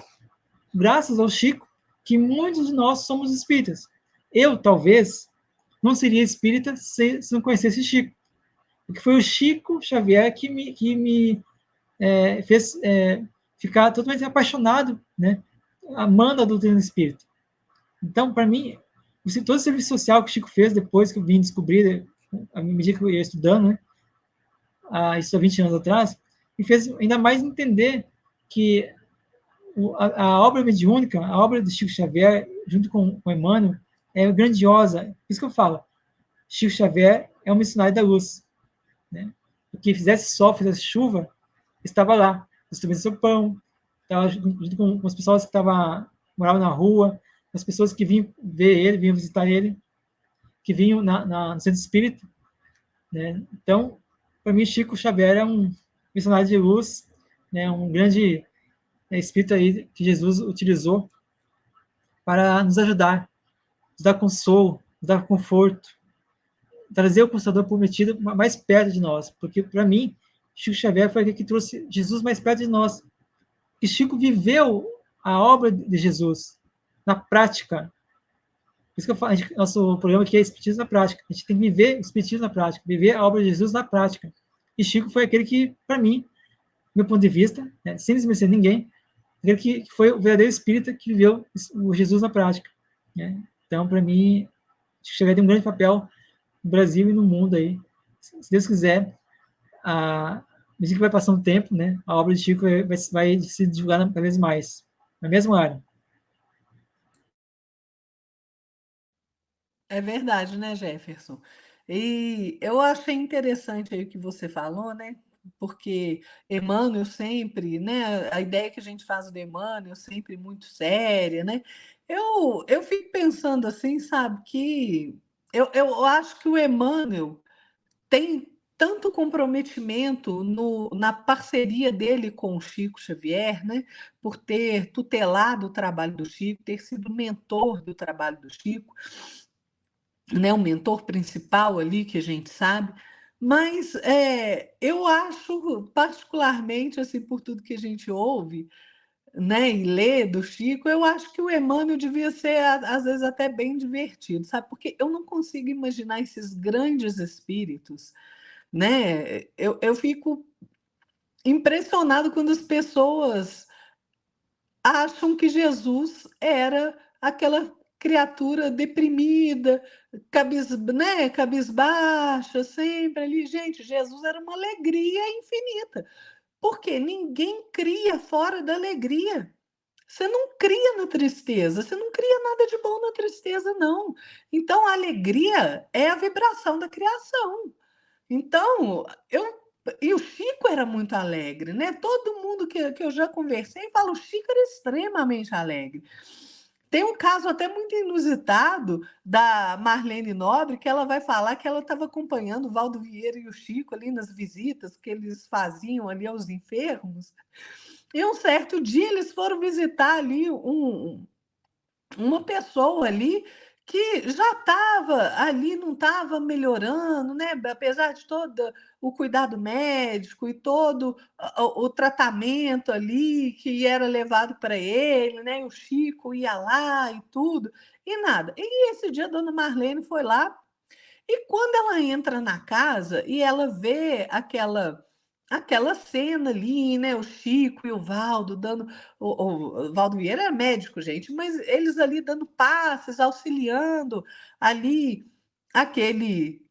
graças ao Chico, que muitos de nós somos espíritas. Eu, talvez, não seria espírita se não conhecesse Chico. Porque foi o Chico Xavier que me fez ficar totalmente apaixonado, né, amando a doutrina do espírito. Então, para mim, todo o serviço social que o Chico fez depois que eu vim descobrir, à medida que eu ia estudando, né, isso há 20 anos atrás, me fez ainda mais entender que a obra mediúnica, a obra do Chico Xavier, junto com o Emmanuel, é grandiosa. Por isso que eu falo, Chico Xavier é um missionário da luz, né? O que fizesse sol, fizesse chuva, estava lá, distribuindo seu pão, estava junto com as pessoas que moravam na rua, as pessoas que vinham ver ele, vinham visitar ele, que vinham no centro espírita, né? Então, para mim, Chico Xavier é um missionário de luz, né? Um grande espírito aí que Jesus utilizou para nos ajudar, nos dar consolo, nos dar conforto, trazer o Consolador prometido mais perto de nós, porque para mim, Chico Xavier foi aquele que trouxe Jesus mais perto de nós. E Chico viveu a obra de Jesus na prática. Por isso que eu falo, nosso programa aqui é Espiritismo na Prática. A gente tem que viver o Espiritismo na prática, viver a obra de Jesus na prática. E Chico foi aquele que, para mim, meu ponto de vista, né, sem desmerecer ninguém, aquele que foi o verdadeiro espírita que viveu o Jesus na prática, né? Então, para mim, Chico Xavier tem um grande papel no Brasil e no mundo aí. Se Deus quiser, à medida que vai passando o tempo, né, a obra de Chico vai se divulgar cada vez mais, na mesma área. É verdade, né, Jefferson? E eu achei interessante aí o que você falou, né? Porque Emmanuel sempre, né? A ideia que a gente faz do Emmanuel sempre muito séria, né? Eu fico pensando assim, sabe, que eu acho que o Emmanuel tem tanto comprometimento na parceria dele com o Chico Xavier, né? Por ter tutelado o trabalho do Chico, ter sido mentor do trabalho do Chico, né, o mentor principal ali, que a gente sabe, Mas eu acho, particularmente, assim, por tudo que a gente ouve, né, e lê do Chico, eu acho que o Emmanuel devia ser, às vezes, até bem divertido, sabe? Porque eu não consigo imaginar esses grandes espíritos, né? Eu fico impressionado quando as pessoas acham que Jesus era aquela criatura deprimida, né, cabisbaixa, sempre ali. Gente, Jesus era uma alegria infinita, porque ninguém cria fora da alegria. Você não cria na tristeza, você não cria nada de bom na tristeza, não. Então, a alegria é a vibração da criação. Então, e o Chico era muito alegre, né? Todo mundo que eu já conversei fala, o Chico era extremamente alegre. Tem um caso até muito inusitado da Marlene Nobre, que ela vai falar que ela estava acompanhando o Valdo Vieira e o Chico ali nas visitas que eles faziam ali aos enfermos. E um certo dia eles foram visitar ali uma pessoa ali que já estava ali, não estava melhorando, né? Apesar de todo o cuidado médico e todo o tratamento ali que era levado para ele, né? O Chico ia lá e tudo, e nada. E esse dia a dona Marlene foi lá e quando ela entra na casa e ela vê aquela cena ali, né, o Chico e o Valdo dando o Valdo Vieira era médico, gente, mas eles ali dando passes, auxiliando ali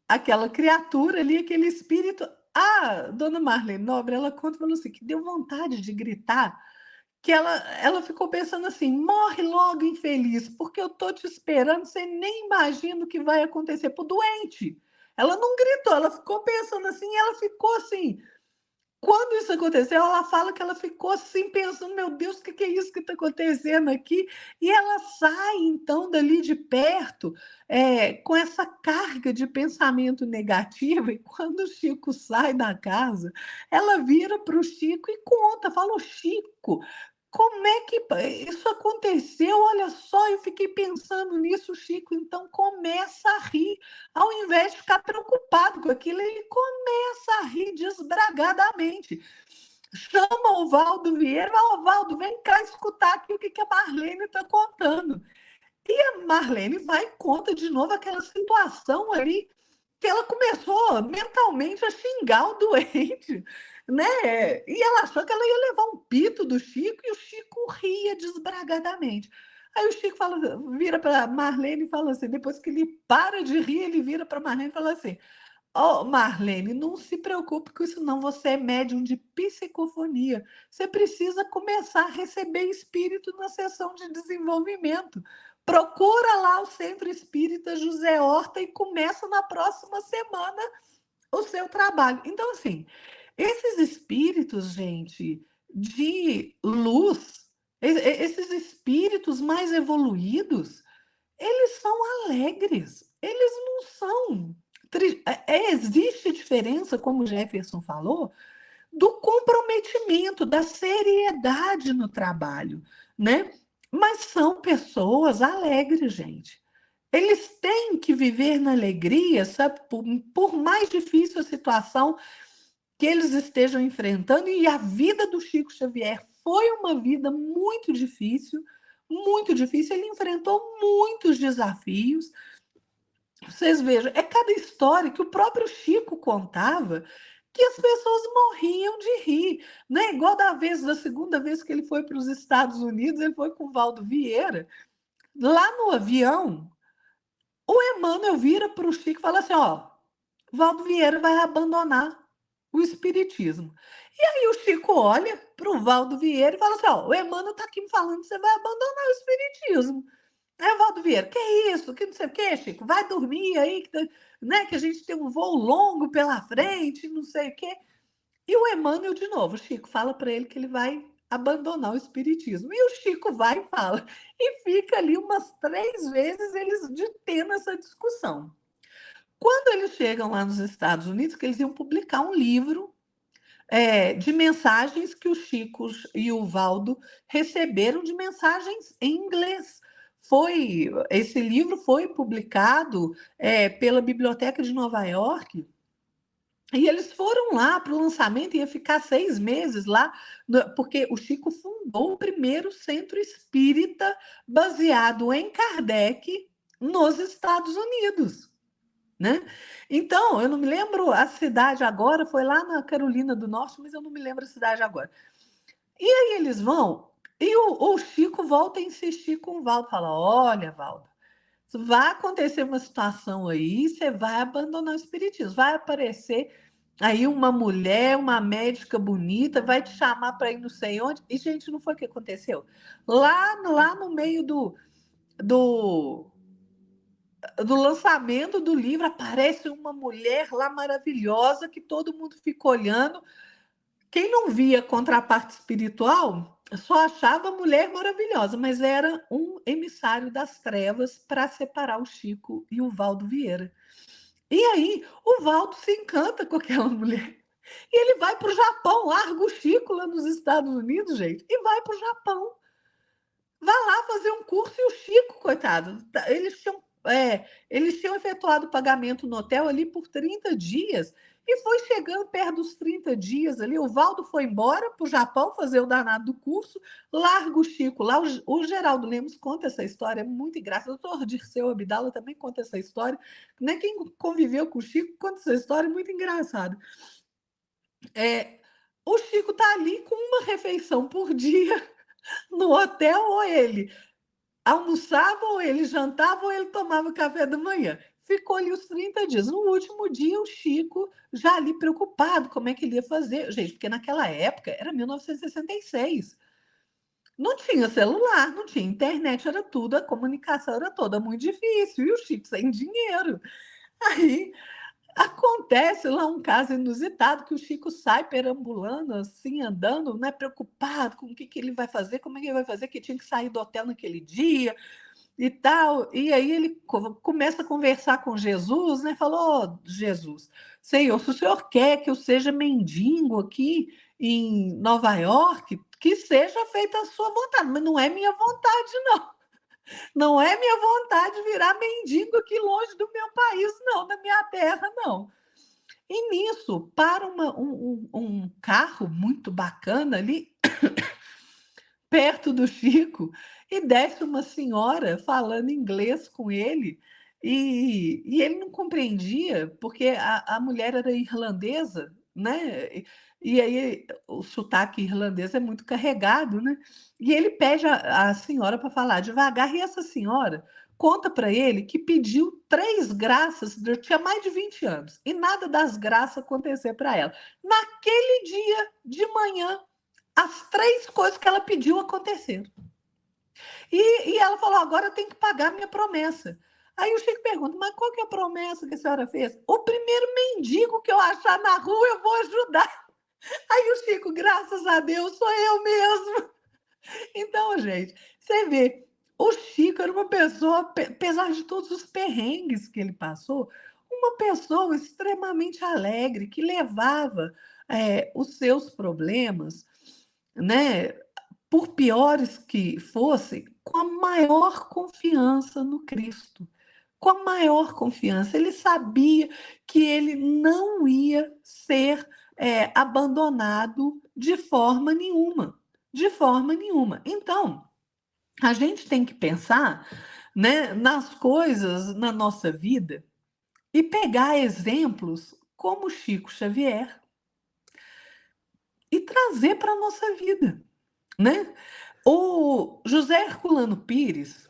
aquela criatura ali, aquele espírito. A dona Marlene Nobre, ela conta, falou assim, que deu vontade de gritar, que ela ficou pensando assim: morre logo, infeliz, porque eu tô te esperando, você nem imagina o que vai acontecer pro doente. Ela não gritou, ela ficou pensando assim, e ela ficou assim. Quando isso aconteceu, ela fala que ela ficou assim, pensando: meu Deus, o que é isso que está acontecendo aqui? E ela sai, então, dali de perto, com essa carga de pensamento negativo. E quando o Chico sai da casa, ela vira para o Chico e conta, fala: "Ô, Chico, como é que isso aconteceu? Olha só, eu fiquei pensando nisso." O Chico, então, começa a rir, ao invés de ficar preocupado com aquilo, ele começa a rir desbragadamente. Chama o Valdo Vieira, fala: Valdo, vem cá escutar aqui o que a Marlene está contando. E a Marlene vai e conta de novo aquela situação ali, que ela começou mentalmente a xingar o doente, né? E ela achou que ela ia levar um pito do Chico, e o Chico ria desbragadamente. Aí o Chico vira para Marlene e fala assim, depois que ele para de rir, ele vira para Marlene e fala assim: "Oh, Marlene, não se preocupe com isso, não. Você é médium de psicofonia. Você precisa começar a receber espírito na sessão de desenvolvimento. Procura lá o Centro Espírita José Horta e começa na próxima semana o seu trabalho." Então, assim, esses espíritos, gente, de luz, esses espíritos mais evoluídos, eles são alegres, eles não são. Existe diferença, como o Jefferson falou, do comprometimento, da seriedade no trabalho, né? Mas são pessoas alegres, gente. Eles têm que viver na alegria, sabe? Por mais difícil a situação que eles estejam enfrentando, e a vida do Chico Xavier foi uma vida muito difícil, muito difícil. Ele enfrentou muitos desafios. Vocês vejam, é cada história que o próprio Chico contava que as pessoas morriam de rir, né? Igual da segunda vez que ele foi para os Estados Unidos, ele foi com o Valdo Vieira, lá no avião, o Emmanuel vira para o Chico e fala assim: ó, Valdo Vieira vai abandonar o espiritismo. E aí o Chico olha para o Valdo Vieira e fala assim: ó, o Emmanuel está aqui me falando que você vai abandonar o espiritismo. Aí o Valdo Vieira: que isso? Que não sei o quê, Chico? Vai dormir aí, né, que a gente tem um voo longo pela frente, não sei o quê. E o Emmanuel, de novo, o Chico fala para ele que ele vai abandonar o espiritismo. E o Chico vai e fala. E fica ali umas 3 vezes eles tendo essa discussão. Quando eles chegam lá nos Estados Unidos, que eles iam publicar um livro de mensagens que o Chico e o Valdo receberam, de mensagens em inglês. Esse livro foi publicado pela Biblioteca de Nova York E eles foram lá para o lançamento, ia ficar 6 meses lá, porque o Chico fundou o primeiro centro espírita baseado em Kardec nos Estados Unidos, né? Então, eu não me lembro a cidade agora, foi lá na Carolina do Norte, mas eu não me lembro a cidade agora. E aí eles vão, e o Chico volta a insistir com o Valdo, fala: olha, Valdo, vai acontecer uma situação aí, você vai abandonar o espiritismo, vai aparecer aí uma mulher, uma médica bonita, vai te chamar para ir não sei onde. E, gente, não foi o que aconteceu? Lá no meio do, do lançamento do livro, aparece uma mulher lá maravilhosa que todo mundo fica olhando. Quem não via a contraparte espiritual só achava a mulher maravilhosa, mas era um emissário das trevas para separar o Chico e o Valdo Vieira. E aí o Valdo se encanta com aquela mulher. E ele vai para o Japão, larga o Chico lá nos Estados Unidos, gente, e vai para o Japão. Vai lá fazer um curso e o Chico, coitado, eles tinham efetuado o pagamento no hotel ali por 30 dias e foi chegando perto dos 30 dias ali. O Valdo foi embora para o Japão fazer o danado do curso, larga o Chico lá. O Geraldo Lemos conta essa história, é muito engraçada. O doutor Dirceu Abdala também conta essa história. Né? Quem conviveu com o Chico conta essa história, é muito engraçada. O Chico está ali com uma refeição por dia no hotel, ou ele almoçava, ou ele jantava, ou ele tomava café da manhã. Ficou ali os 30 dias. No último dia, o Chico já ali preocupado, como é que ele ia fazer. Gente, porque naquela época era 1966. Não tinha celular, não tinha internet, era tudo, a comunicação era toda muito difícil. E o Chico sem dinheiro. Aí acontece lá um caso inusitado que o Chico sai perambulando, assim, andando, né, preocupado com o que ele vai fazer, como é que ele vai fazer, que tinha que sair do hotel naquele dia e tal. E aí ele começa a conversar com Jesus, né? Falou: oh, Jesus, Senhor, se o Senhor quer que eu seja mendigo aqui em Nova York, que seja feita a sua vontade, mas não é minha vontade, não. Não é minha vontade virar mendigo aqui longe do meu país, não, da minha terra, não. E nisso, para um carro muito bacana ali, perto do Chico, e desce uma senhora falando inglês com ele, e ele não compreendia, porque a mulher era irlandesa, né? E aí o sotaque irlandês é muito carregado, né? E ele pede a senhora para falar devagar, e essa senhora conta para ele que pediu 3 graças, tinha mais de 20 anos, e nada das graças acontecer para ela. Naquele dia de manhã, as 3 coisas que ela pediu aconteceram. E ela falou: agora eu tenho que pagar minha promessa. Aí o Chico pergunta: mas qual que é a promessa que a senhora fez? O primeiro mendigo que eu achar na rua, eu vou ajudar. Aí o Chico: graças a Deus, sou eu mesmo. Então, gente, você vê, o Chico era uma pessoa, apesar de todos os perrengues que ele passou, uma pessoa extremamente alegre, que levava os seus problemas, né, por piores que fossem, com a maior confiança no Cristo. Com a maior confiança. Ele sabia que ele não ia ser abandonado de forma nenhuma. De forma nenhuma. Então, a gente tem que pensar, né, nas coisas na nossa vida e pegar exemplos como Chico Xavier e trazer para a nossa vida, né? O José Herculano Pires,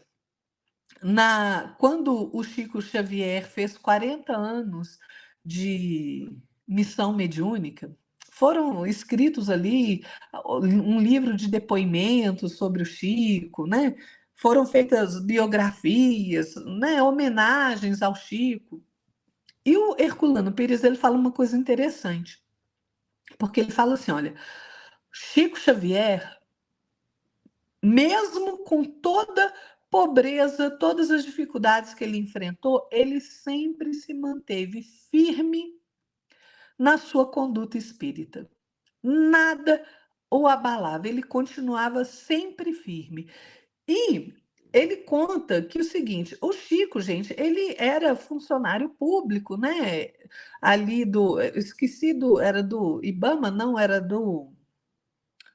quando o Chico Xavier fez 40 anos de missão mediúnica, foram escritos ali um livro de depoimentos sobre o Chico, né? Foram feitas biografias, né? Homenagens ao Chico. E o Herculano Pires, ele fala uma coisa interessante, porque ele fala assim: olha, Chico Xavier, mesmo com toda pobreza, todas as dificuldades que ele enfrentou, ele sempre se manteve firme na sua conduta espírita. Nada o abalava, ele continuava sempre firme. E ele conta que o seguinte, o Chico, gente, ele era funcionário público, né? Ali era do IBAMA, não, era do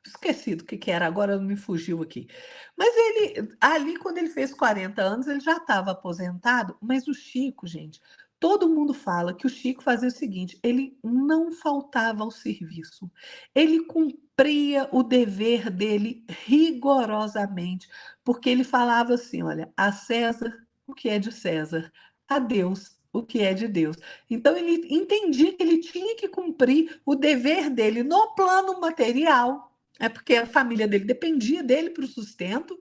esqueci do que era, agora me fugiu aqui. Mas ele, ali, quando ele fez 40 anos, ele já estava aposentado, mas o Chico, gente, todo mundo fala que o Chico fazia o seguinte: ele não faltava ao serviço, ele cumpria o dever dele rigorosamente, porque ele falava assim: olha, a César o que é de César, a Deus o que é de Deus. Então, ele entendia que ele tinha que cumprir o dever dele no plano material, é porque a família dele dependia dele para o sustento,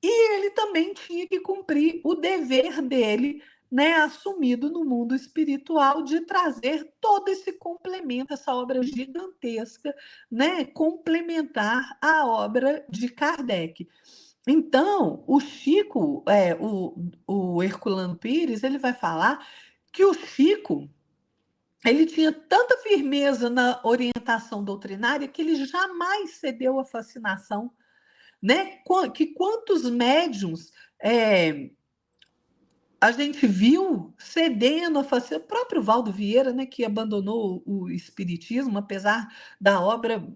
e ele também tinha que cumprir o dever dele, né, assumido no mundo espiritual, de trazer todo esse complemento, essa obra gigantesca, né, complementar a obra de Kardec. Então, o Chico, o Herculano Pires, ele vai falar que o Chico ele tinha tanta firmeza na orientação doutrinária que ele jamais cedeu à fascinação, né? Que quantos médiums a gente viu cedendo a fascinação, o próprio Valdo Vieira, né, que abandonou o espiritismo, apesar da obra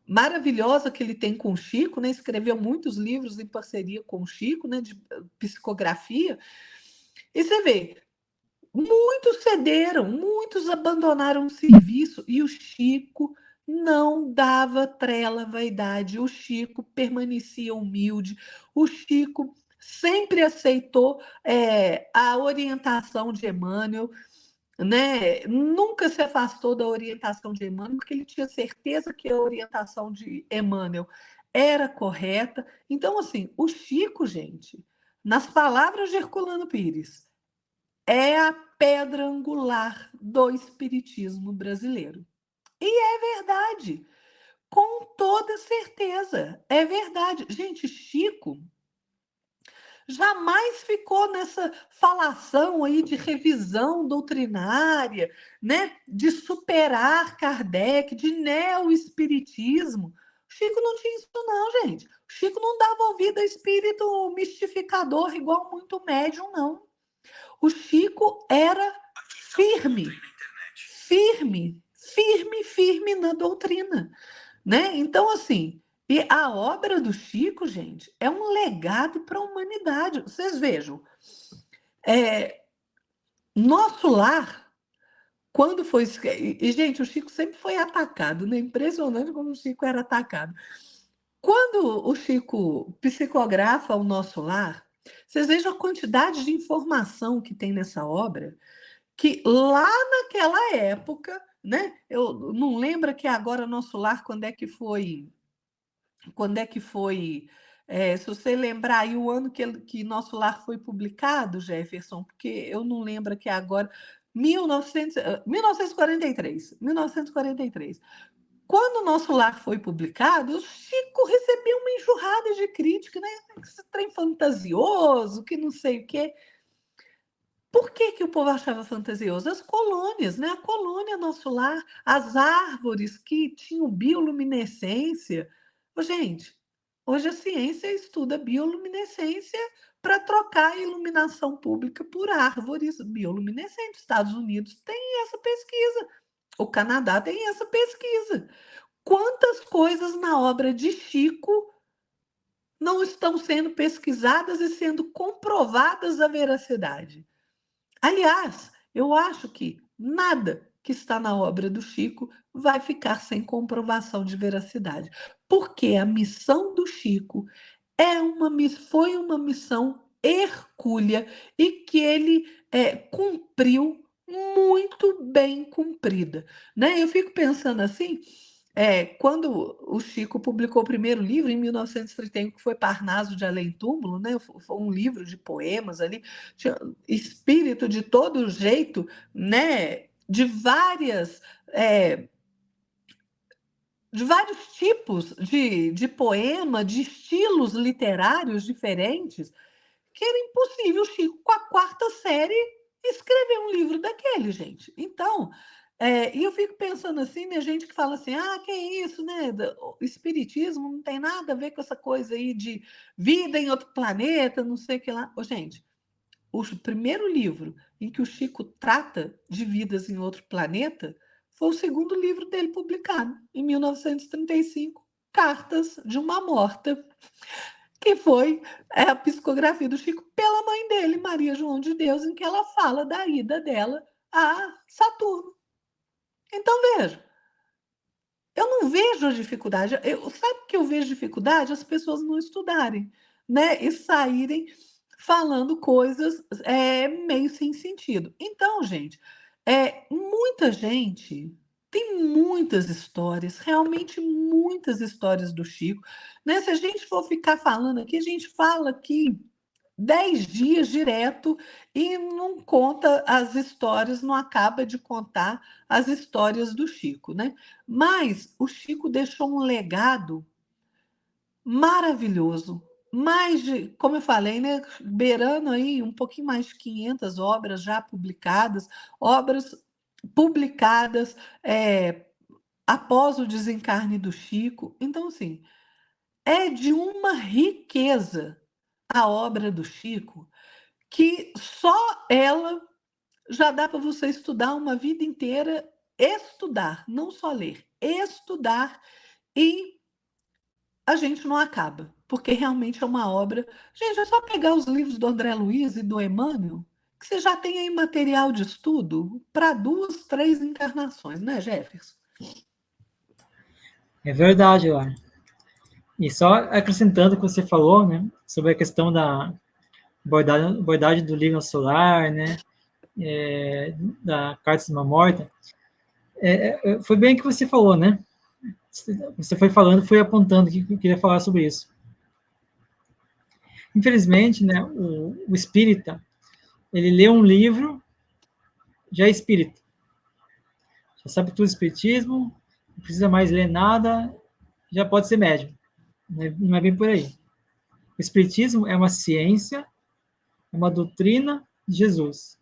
maravilhosa que ele tem com o Chico, né? Escreveu muitos livros em parceria com o Chico, né, de psicografia. E você vê, muitos cederam, muitos abandonaram o serviço e o Chico não dava trela à vaidade. O Chico permanecia humilde. O Chico sempre aceitou a orientação de Emmanuel, né? Nunca se afastou da orientação de Emmanuel, porque ele tinha certeza que a orientação de Emmanuel era correta. Então, assim, o Chico, gente, nas palavras de Herculano Pires, é a pedra angular do espiritismo brasileiro. E é verdade, com toda certeza, é verdade. Gente, Chico jamais ficou nessa falação aí de revisão doutrinária, né, de superar Kardec, de neo-espiritismo. Chico não tinha isso não, gente. Chico não dava ouvido a espírito mistificador igual muito médium, não. O Chico era firme, firme, firme, firme na doutrina, né? Então, assim, e a obra do Chico, gente, é um legado para a humanidade. Vocês vejam, nosso lar, quando foi. E, gente, o Chico sempre foi atacado, né? Impressionante como o Chico era atacado. Quando o Chico psicografa o nosso lar, vocês vejam a quantidade de informação que tem nessa obra, que lá naquela época, né? Eu não lembro que agora nosso lar se você lembrar aí o ano que nosso lar foi publicado, Jefferson, porque eu não lembro que agora 1943. Quando o nosso lar foi publicado, o Chico recebeu uma enxurrada de crítica, né? Esse trem fantasioso, que não sei o quê. Por que o povo achava fantasioso? As colônias, né? A colônia nosso lar, as árvores que tinham bioluminescência. Gente, hoje a ciência estuda bioluminescência para trocar a iluminação pública por árvores bioluminescentes. Estados Unidos tem essa pesquisa, o Canadá tem essa pesquisa. Quantas coisas na obra de Chico não estão sendo pesquisadas e sendo comprovadas a veracidade? Aliás, eu acho que nada que está na obra do Chico vai ficar sem comprovação de veracidade, porque a missão do Chico foi uma missão hercúlea e que ele cumpriu muito bem cumprida, né? Eu fico pensando assim, quando o Chico publicou o primeiro livro, em 1931, que foi Parnaso de Além Túmulo, né? Foi um livro de poemas ali, tinha espírito de todo jeito, né? De vários tipos de poema, de estilos literários diferentes, que era impossível o Chico, com a quarta série, escrever um livro daquele, gente. Então, E eu fico pensando assim, né, gente que fala assim, que é isso, né? O espiritismo não tem nada a ver com essa coisa aí de vida em outro planeta, não sei o que lá. Ô, gente, o primeiro livro em que o Chico trata de vidas em outro planeta foi o segundo livro dele publicado, em 1935, Cartas de uma Morta, que foi a psicografia do Chico pela mãe dele, Maria João de Deus, em que ela fala da ida dela a Saturno. Então, veja, eu não vejo a dificuldade. Sabe que eu vejo dificuldade? As pessoas não estudarem, né? E saírem falando coisas meio sem sentido. Então, gente, muita gente tem muitas histórias, realmente muitas histórias do Chico. Né? Se a gente for ficar falando aqui, a gente fala aqui 10 dias direto e não conta as histórias, não acaba de contar as histórias do Chico, né? Mas o Chico deixou um legado maravilhoso. Mais de, como eu falei, né, beirando aí um pouquinho mais de 500 obras já publicadas, obras publicadas após o desencarne do Chico. Então, assim, é de uma riqueza a obra do Chico, que só ela já dá para você estudar uma vida inteira, estudar, não só ler, estudar, e a gente não acaba, porque realmente é uma obra. Gente, é só pegar os livros do André Luiz e do Emmanuel, que você já tem aí material de estudo para 2, 3 encarnações, né, Jefferson? É verdade, Lara. E só acrescentando o que você falou, né, sobre a questão da abordagem do livro solar, né, da Carta de uma Morta, foi bem o que você falou, né? Você foi falando, foi apontando que eu queria falar sobre isso. Infelizmente, né, o espírita, ele lê um livro, já é espírita. Já sabe tudo do espiritismo, não precisa mais ler nada, já pode ser médium. Não é bem por aí. O espiritismo é uma ciência, é uma doutrina de Jesus.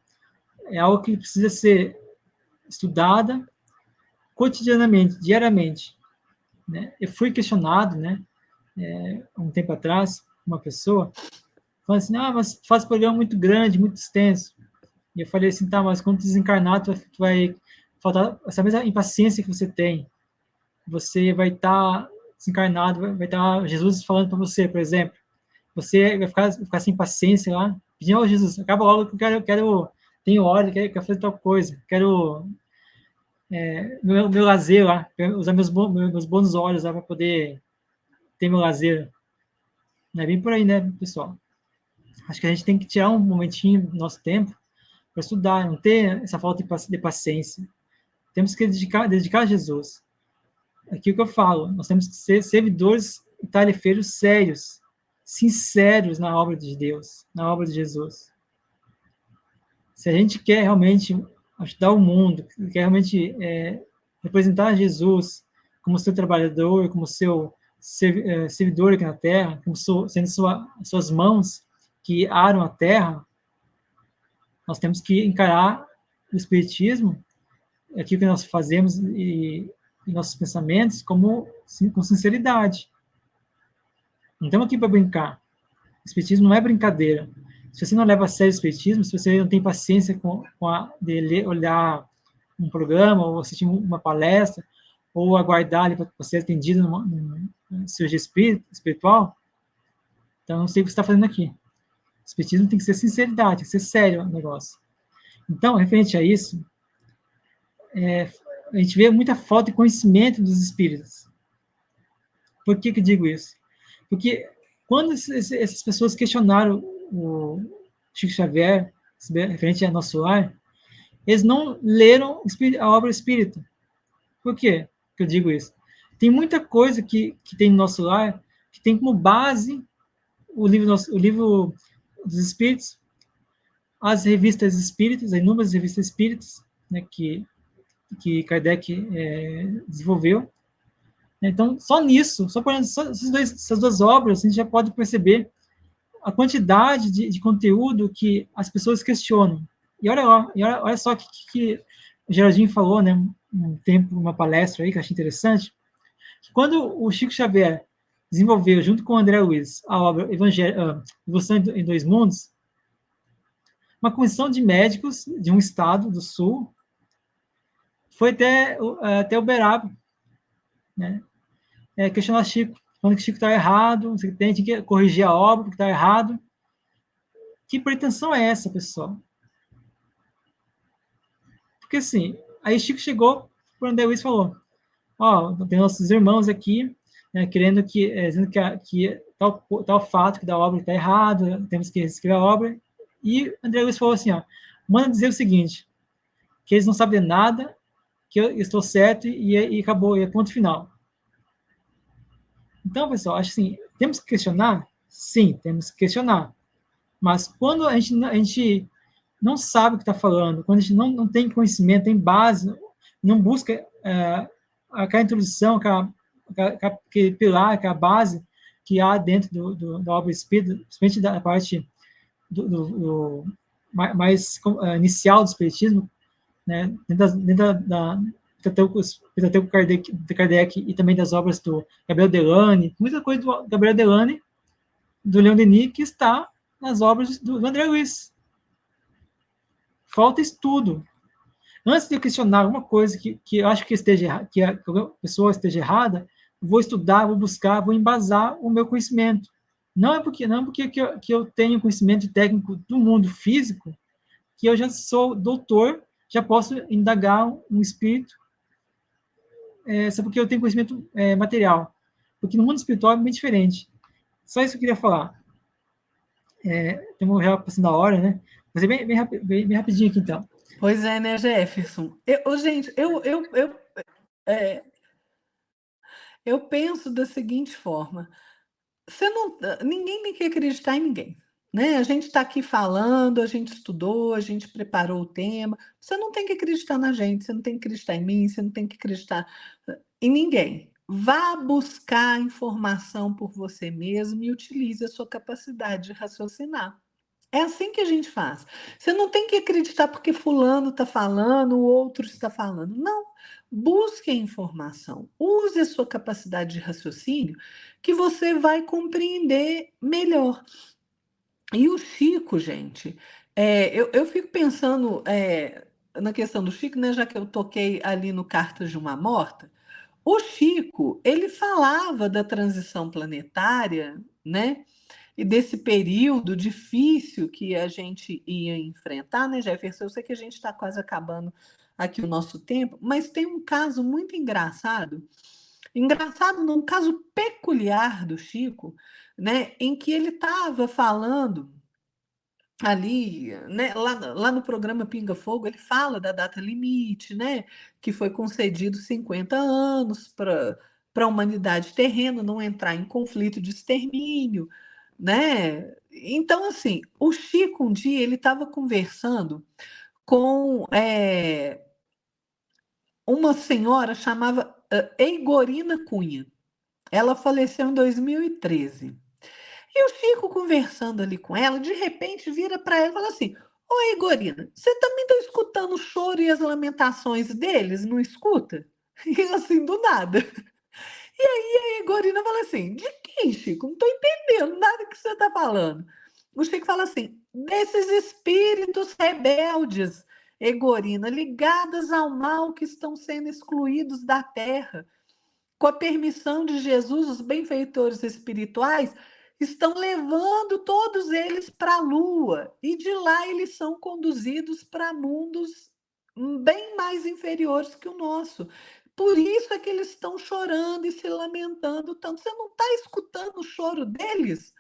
É algo que precisa ser estudada cotidianamente, diariamente. Né? Eu fui questionado, né, um tempo atrás, uma pessoa, falando assim, mas faz programa muito grande, muito extenso. E eu falei assim, tá, mas quando desencarnar, tu vai faltar essa mesma impaciência que você tem. Você vai estar desencarnado, vai estar Jesus falando para você, por exemplo. Você vai ficar sem paciência lá, pedindo, oh, Jesus, acaba logo que eu quero tenho hora, quero fazer tal coisa, quero meu lazer lá, usar meus bons olhos lá para poder ter meu lazer. Não é bem por aí, né, pessoal? Acho que a gente tem que tirar um momentinho do nosso tempo para estudar, não ter essa falta de paciência. Temos que dedicar a Jesus. Aqui o que eu falo, nós temos que ser servidores e tarefeiros sérios, sinceros na obra de Deus, na obra de Jesus. Se a gente quer realmente ajudar o mundo, quer realmente representar Jesus como seu trabalhador, como seu servidor aqui na Terra, como sendo suas mãos que aram a Terra, nós temos que encarar o Espiritismo, aquilo que nós fazemos e nossos pensamentos com sinceridade. Não estamos aqui para brincar. O Espiritismo não é brincadeira. Se você não leva a sério o Espiritismo, se você não tem paciência de olhar um programa, ou assistir uma palestra, ou aguardar para ser atendido no seu espiritual, então não sei o que você está fazendo aqui. O Espiritismo tem que ser sinceridade, tem que ser sério o negócio. Então, referente a isso, a gente vê muita falta de conhecimento dos espíritos. Por que eu digo isso? Porque quando essas pessoas questionaram o Chico Xavier, referente a Nosso Lar, eles não leram a obra espírita. Por quê que eu digo isso? Tem muita coisa que tem no Nosso Lar que tem como base o livro dos Espíritos, as revistas espíritas, as inúmeras revistas espíritas, né, que Kardec desenvolveu. Então, só nisso, só por essas duas obras, a gente já pode perceber a quantidade de conteúdo que as pessoas questionam. E olha só que o Geraldinho falou, né, um tempo, uma palestra aí que eu achei interessante, que quando o Chico Xavier desenvolveu, junto com o André Luiz, a obra Evolução em Dois Mundos, uma comissão de médicos de um estado do sul foi até Uberaba, né, questionar Chico, falando que Chico está errado, você tem que corrigir a obra, que está errado. Que pretensão é essa, pessoal? Porque assim, aí Chico chegou para o André Luiz e falou: ó, tem nossos irmãos aqui, né, querendo dizendo que tal fato que da obra está errado, temos que reescrever a obra. E André Luiz falou assim: ó, manda dizer o seguinte, que eles não sabem de nada, que eu estou certo e acabou, e é ponto final. Então, pessoal, acho assim, temos que questionar? Sim, temos que questionar. Mas quando a gente não sabe o que está falando, quando a gente não tem conhecimento, tem base, não busca aquela introdução, aquele pilar, aquela base que há dentro da obra espírita, principalmente da parte mais inicial do espiritismo, né, dentro da Pentateuco Kardec e também das obras do Gabriel Delany, muita coisa do Gabriel Delany, do Leon Denis, que está nas obras do André Luiz. Falta estudo. Antes de eu questionar alguma coisa que eu acho que a pessoa esteja errada, vou estudar, vou buscar, vou embasar o meu conhecimento. Não é porque que eu tenho conhecimento técnico do mundo físico que eu já sou doutor, já posso indagar um espírito, só porque eu tenho conhecimento material. Porque no mundo espiritual é bem diferente. Só isso que eu queria falar. Estamos já passando a hora, né? Mas é bem rapidinho aqui, então. Pois é, né, Jefferson? Gente, eu penso da seguinte forma: ninguém tem que acreditar em ninguém, né? A gente está aqui falando, a gente estudou, a gente preparou o tema. Você não tem que acreditar na gente, você não tem que acreditar em mim, você não tem que acreditar em ninguém. Vá buscar informação por você mesmo e utilize a sua capacidade de raciocinar. É assim que a gente faz. Você não tem que acreditar porque fulano está falando, o outro está falando. Não. Busque a informação. Use a sua capacidade de raciocínio que você vai compreender melhor. E o Chico, gente, eu fico pensando na questão do Chico, né, já que eu toquei ali no Cartas de uma Morta. O Chico, ele falava da transição planetária, né? E desse período difícil que a gente ia enfrentar, né, Jefferson? Eu sei que a gente está quase acabando aqui o nosso tempo, mas tem um caso muito engraçado, num caso peculiar do Chico, né, em que ele estava falando ali, né, lá no programa Pinga Fogo, ele fala da data limite, né, que foi concedido 50 anos para a humanidade terrena não entrar em conflito de extermínio, né? Então, assim, o Chico um dia ele estava conversando com uma senhora chamava Eigorina Cunha. Ela faleceu em 2013. E o Chico conversando ali com ela, de repente vira para ela e fala assim: Oi, Gorina, você também está escutando o choro e as lamentações deles? Não escuta? E assim, do nada. E aí a Gorina fala assim: De quem, Chico? Não estou entendendo nada que você está falando. O Chico fala assim: Desses espíritos rebeldes, Egorina, ligadas ao mal que estão sendo excluídos da terra. Com a permissão de Jesus, os benfeitores espirituais estão levando todos eles para a Lua e de lá eles são conduzidos para mundos bem mais inferiores que o nosso. Por isso é que eles estão chorando e se lamentando tanto. Você não está escutando o choro deles?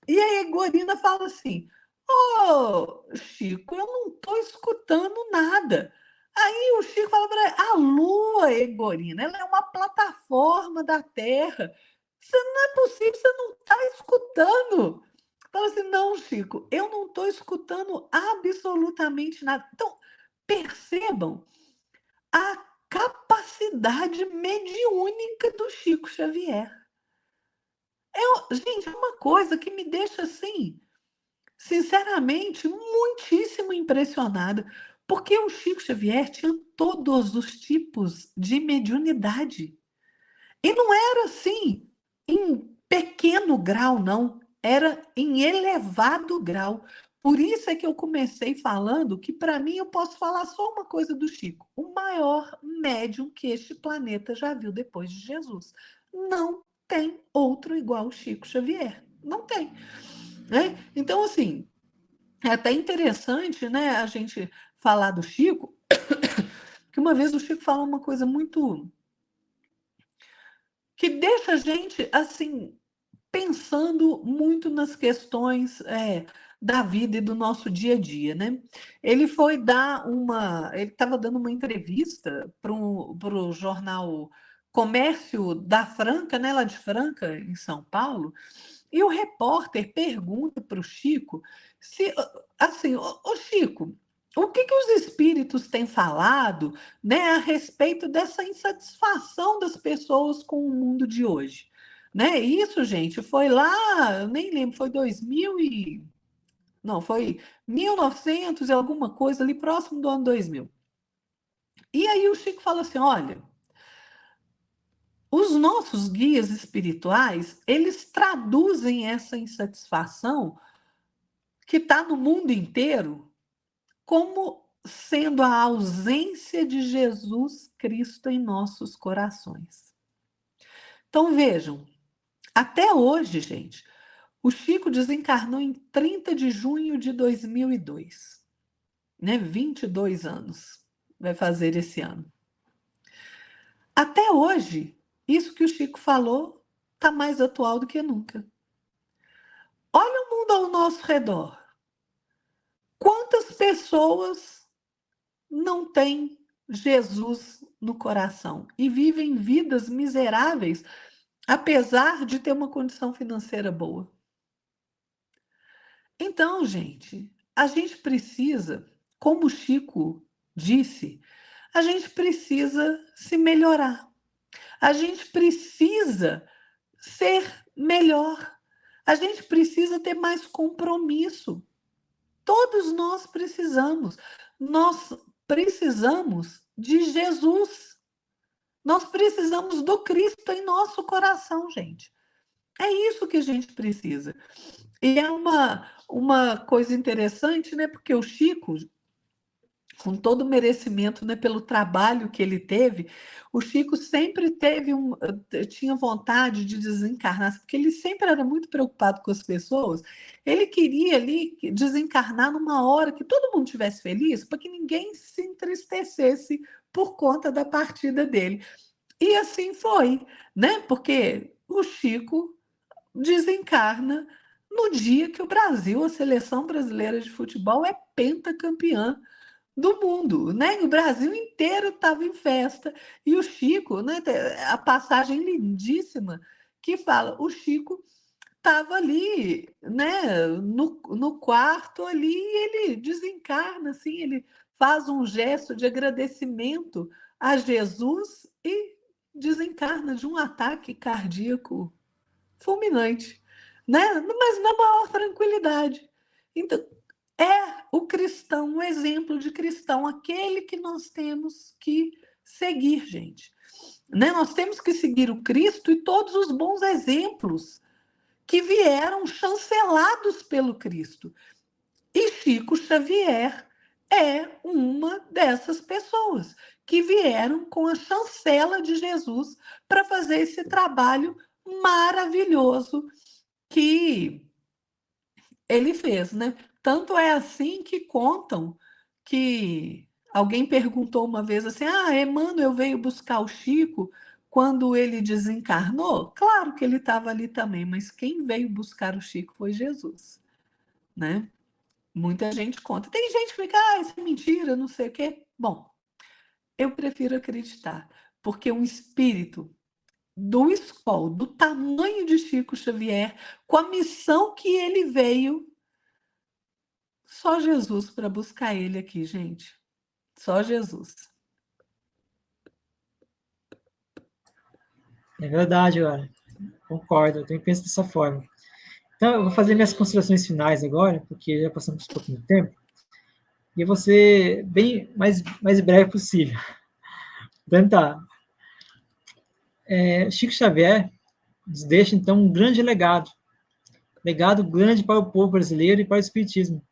E a Egorina fala assim: Ô, Chico, eu não estou escutando nada. Aí o Chico fala para ela: a Lua, Egorina, ela é uma plataforma da Terra. Isso não é possível, você não está escutando. Fala assim: não, Chico, eu não estou escutando absolutamente nada. Então, percebam a capacidade mediúnica do Chico Xavier. Gente, é uma coisa que me deixa assim, sinceramente, muitíssimo impressionada, Porque o Chico Xavier tinha todos os tipos de mediunidade. E não era assim, em pequeno grau, não. Era em elevado grau. Por isso é que eu comecei falando que, para mim, eu posso falar só uma coisa do Chico: o maior médium que este planeta já viu depois de Jesus. Não tem outro igual o Chico Xavier. Não tem. Né? Então, assim, é até interessante, né, a gente falar do Chico, que uma vez o Chico falou uma coisa muito que deixa a gente assim pensando muito nas questões da vida e do nosso dia a dia, né? Ele estava dando uma entrevista para o jornal Comércio da Franca, né, lá de Franca, em São Paulo, e o repórter pergunta para o Chico se, assim, ô Chico, o que os espíritos têm falado, né, a respeito dessa insatisfação das pessoas com o mundo de hoje? Né? Isso, gente, foi lá, eu nem lembro, foi 2000 e... Não, foi 1900 e alguma coisa, ali próximo do ano 2000. E aí o Chico fala assim, olha, os nossos guias espirituais, eles traduzem essa insatisfação que está no mundo inteiro como sendo a ausência de Jesus Cristo em nossos corações. Então vejam, até hoje, gente, o Chico desencarnou em 30 de junho de 2002, né? 22 anos vai fazer esse ano. Até hoje, isso que o Chico falou está mais atual do que nunca. Olha o mundo ao nosso redor. Quantas pessoas não têm Jesus no coração e vivem vidas miseráveis, apesar de ter uma condição financeira boa? Então, gente, a gente precisa, como o Chico disse, a gente precisa se melhorar. A gente precisa ser melhor. A gente precisa ter mais compromisso. Todos nós precisamos. Nós precisamos de Jesus. Nós precisamos do Cristo em nosso coração, gente. É isso que a gente precisa. E é uma coisa interessante, né? Porque o Chico, com todo o merecimento, né, pelo trabalho que ele teve, o Chico sempre tinha vontade de desencarnar, porque ele sempre era muito preocupado com as pessoas. Ele queria ali desencarnar numa hora que todo mundo estivesse feliz, para que ninguém se entristecesse por conta da partida dele. E assim foi, né? Porque o Chico desencarna no dia que o Brasil, a seleção brasileira de futebol, é pentacampeã do mundo, né? O Brasil inteiro estava em festa. E o Chico, né? A passagem lindíssima que fala, o Chico estava ali, né? No quarto ali, e ele desencarna, assim, ele faz um gesto de agradecimento a Jesus e desencarna de um ataque cardíaco fulminante, né? Mas na maior tranquilidade. Então, é o cristão, o exemplo de cristão, aquele que nós temos que seguir, gente. Né? Nós temos que seguir o Cristo e todos os bons exemplos que vieram chancelados pelo Cristo. E Chico Xavier é uma dessas pessoas que vieram com a chancela de Jesus para fazer esse trabalho maravilhoso que ele fez, né? Tanto é assim que contam que alguém perguntou uma vez assim: Ah, Emmanuel veio buscar o Chico quando ele desencarnou? Claro que ele estava ali também, mas quem veio buscar o Chico foi Jesus, né? Muita gente conta. Tem gente que fica, isso é mentira, não sei o quê. Bom, eu prefiro acreditar, porque um espírito do escol, do tamanho de Chico Xavier, com a missão que ele veio, só Jesus para buscar ele aqui, gente. Só Jesus. É verdade, olha. Concordo, eu também penso dessa forma. Então, eu vou fazer minhas considerações finais agora, porque já passamos um pouquinho de tempo. E eu vou ser bem mais breve possível. Vou tentar. Chico Xavier nos deixa, então, um grande legado. Legado grande para o povo brasileiro e para o espiritismo,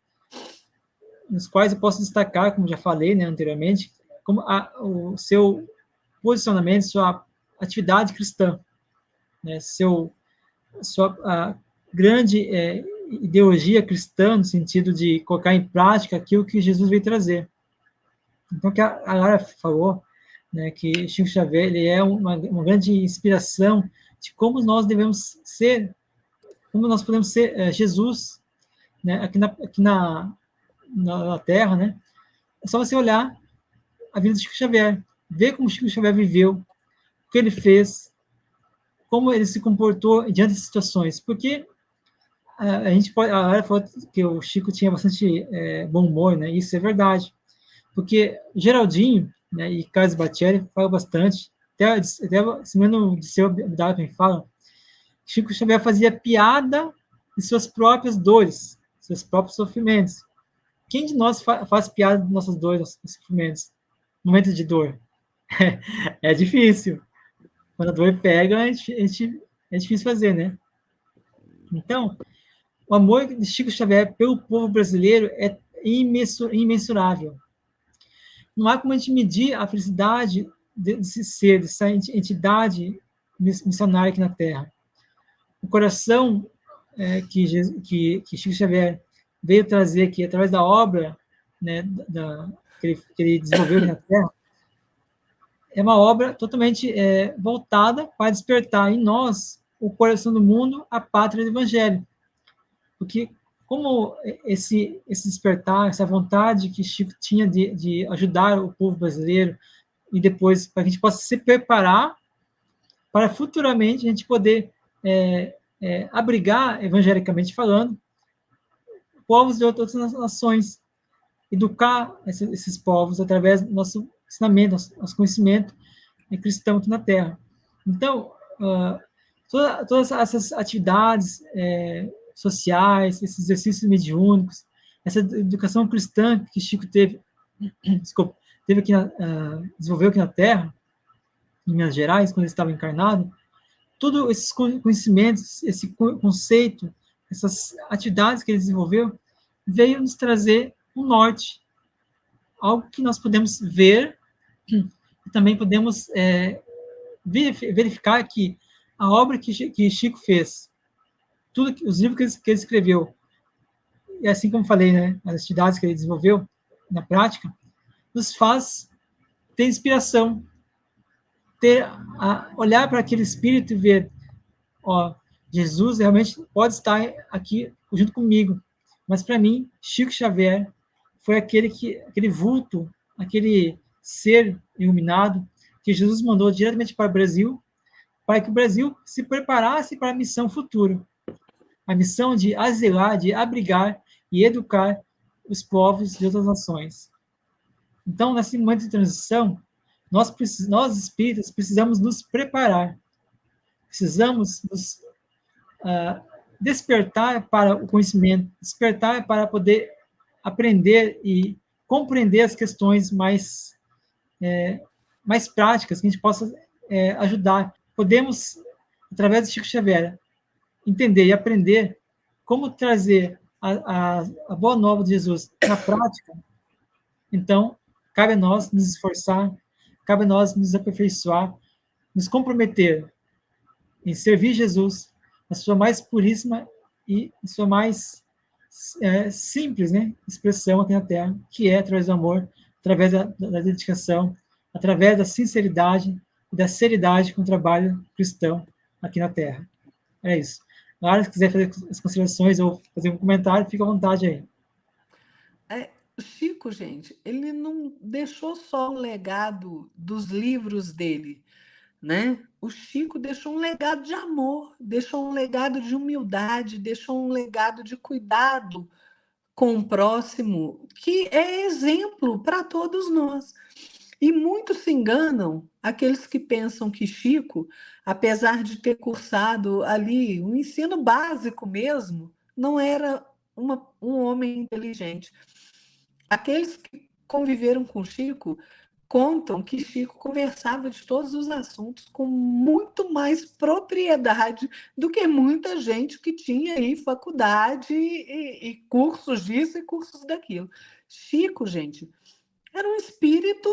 nos quais eu posso destacar, como já falei, né, anteriormente, como o seu posicionamento, sua atividade cristã, né, sua grande ideologia cristã, no sentido de colocar em prática aquilo que Jesus veio trazer. Então, que a Lara falou, né, que Chico Xavier ele é uma grande inspiração de como nós devemos ser, como nós podemos ser Jesus, né, aqui na Terra, né? É só você olhar a vida de Chico Xavier, ver como Chico Xavier viveu, o que ele fez, como ele se comportou diante de situações. Porque a gente pode, a Lara falou que o Chico tinha bastante bom humor, né? Isso é verdade. Porque Geraldinho, né, e Carlos Bacelli falam bastante, até se não de seu Abdala fala, Chico Xavier fazia piada de suas próprias dores, seus próprios sofrimentos. Quem de nós faz piada de nossas dores, nossos sofrimentos? Momentos de dor. É difícil. Quando a dor pega, é difícil fazer, né? Então, o amor de Chico Xavier pelo povo brasileiro é imensurável. Não há como a gente medir a felicidade desse ser, dessa entidade missionária aqui na Terra. O coração que Chico Xavier veio trazer aqui através da obra, né, que ele desenvolveu aqui na Terra, é uma obra totalmente voltada para despertar em nós o coração do mundo, a pátria do Evangelho. Porque como esse despertar, essa vontade que Chico tinha de ajudar o povo brasileiro e depois para que a gente possa se preparar para futuramente a gente poder abrigar, evangelicamente falando, povos de outras nações, educar esses povos através do nosso ensinamento, nosso conhecimento cristão aqui na Terra. Então, todas essas atividades sociais, esses exercícios mediúnicos, essa educação cristã que Chico teve, teve aqui desenvolveu aqui na Terra, em Minas Gerais, quando ele estava encarnado, todos esses conhecimentos, esse conceito, essas atividades que ele desenvolveu, veio nos trazer um norte, algo que nós podemos ver e também podemos verificar que a obra que Chico fez, os livros que ele escreveu, e assim como falei, né, as atividades que ele desenvolveu na prática, nos faz ter inspiração, olhar para aquele espírito e ver, ó, Jesus realmente pode estar aqui junto comigo, mas para mim, Chico Xavier foi aquele vulto, aquele ser iluminado que Jesus mandou diretamente para o Brasil, para que o Brasil se preparasse para a missão futura, a missão de asilar, de abrigar e educar os povos de outras nações. Então, nesse momento de transição, nós espíritas precisamos nos preparar, precisamos nos despertar para o conhecimento, despertar para poder aprender e compreender as questões mais práticas, que a gente possa ajudar. Podemos, através de Chico Xavier, entender e aprender como trazer a boa nova de Jesus na prática. Então, cabe a nós nos esforçar, cabe a nós nos aperfeiçoar, nos comprometer em servir Jesus na sua mais puríssima e sua mais simples, né, expressão aqui na Terra, que é através do amor, através da dedicação, através da sinceridade e da seriedade com o trabalho cristão aqui na Terra. É isso. Lara, se quiser fazer as considerações ou fazer um comentário, fica à vontade aí. Chico, gente, ele não deixou só um legado dos livros dele, né? O Chico deixou um legado de amor, deixou um legado de humildade, deixou um legado de cuidado com o próximo, que é exemplo para todos nós. E muitos se enganam, aqueles que pensam que Chico, apesar de ter cursado ali o ensino básico mesmo, não era um homem inteligente. aqueles que conviveram com Chico contam que Chico conversava de todos os assuntos com muito mais propriedade do que muita gente que tinha aí faculdade e cursos disso e cursos daquilo. Chico, gente, era um espírito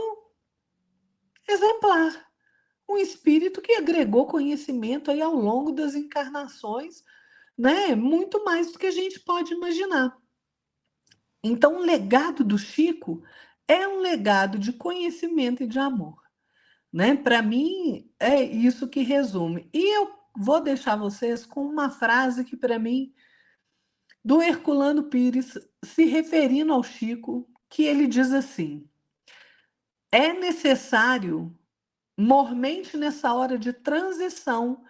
exemplar, um espírito que agregou conhecimento aí ao longo das encarnações, né? Muito mais do que a gente pode imaginar. Então, o legado do Chico é um legado de conhecimento e de amor, né? Para mim, é isso que resume. E eu vou deixar vocês com uma frase que, para mim, do Herculano Pires, se referindo ao Chico, que ele diz assim: é necessário, mormente nessa hora de transição,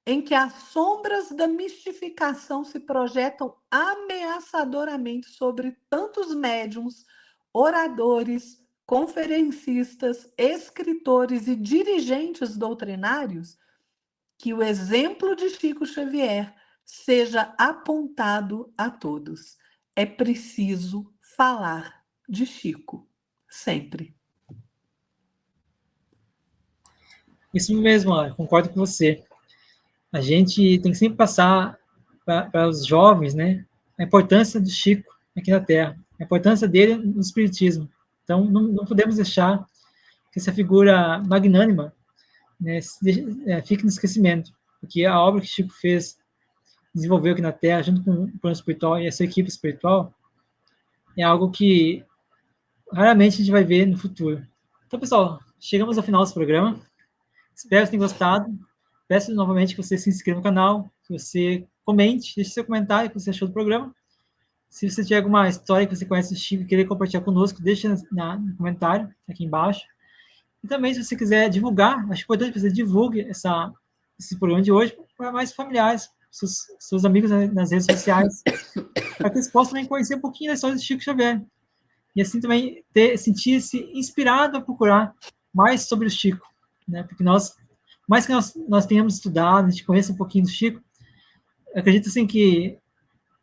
em que as sombras da mistificação se projetam ameaçadoramente sobre tantos médiuns, oradores, conferencistas, escritores e dirigentes doutrinários, que o exemplo de Chico Xavier seja apontado a todos. É preciso falar de Chico, sempre. Isso mesmo, Laura, concordo com você. A gente tem que sempre passar para os jovens, né, a importância do Chico aqui na Terra, a importância dele no Espiritismo. Então, não podemos deixar que essa figura magnânima, né, fique no esquecimento, porque a obra que Chico fez, desenvolveu aqui na Terra, junto com o plano espiritual e essa equipe espiritual, é algo que raramente a gente vai ver no futuro. Então, pessoal, chegamos ao final desse programa. Espero que tenham gostado. Peço novamente que você se inscreva no canal, que você comente, deixe seu comentário o que você achou do programa. Se você tiver alguma história que você conhece do Chico e querer compartilhar conosco, deixe no comentário aqui embaixo. E também, se você quiser divulgar, acho importante que você divulgue esse programa de hoje para mais familiares, seus amigos nas redes sociais, para que eles possam também conhecer um pouquinho da história do Chico Xavier. E assim também sentir-se inspirado a procurar mais sobre o Chico, né? Porque mais que nós tenhamos estudado, a gente conheça um pouquinho do Chico, eu acredito assim que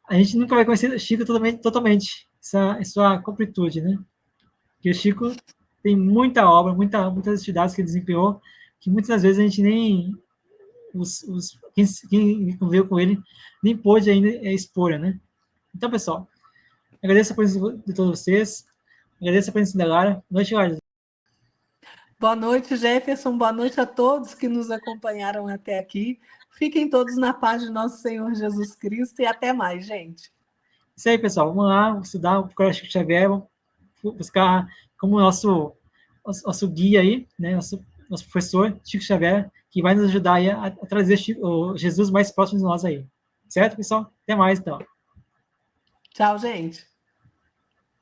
a gente nunca vai conhecer o Chico totalmente sua completude, né? Porque o Chico tem muita obra, muitas atividades que ele desempenhou, que muitas das vezes a gente nem quem conviveu com ele nem pôde ainda expor, né? Então, pessoal, agradeço a presença de todos vocês, agradeço a presença da Lara. Boa noite, Lara. Boa noite, Jefferson. Boa noite a todos que nos acompanharam até aqui. Fiquem todos na paz de nosso Senhor Jesus Cristo e até mais, gente. Isso aí, pessoal. Vamos lá, estudar, procurar Chico Xavier, buscar como nosso guia aí, né? Nosso professor, Chico Xavier, que vai nos ajudar aí a trazer o Jesus mais próximo de nós aí. Certo, pessoal? Até mais, então. Tchau, gente.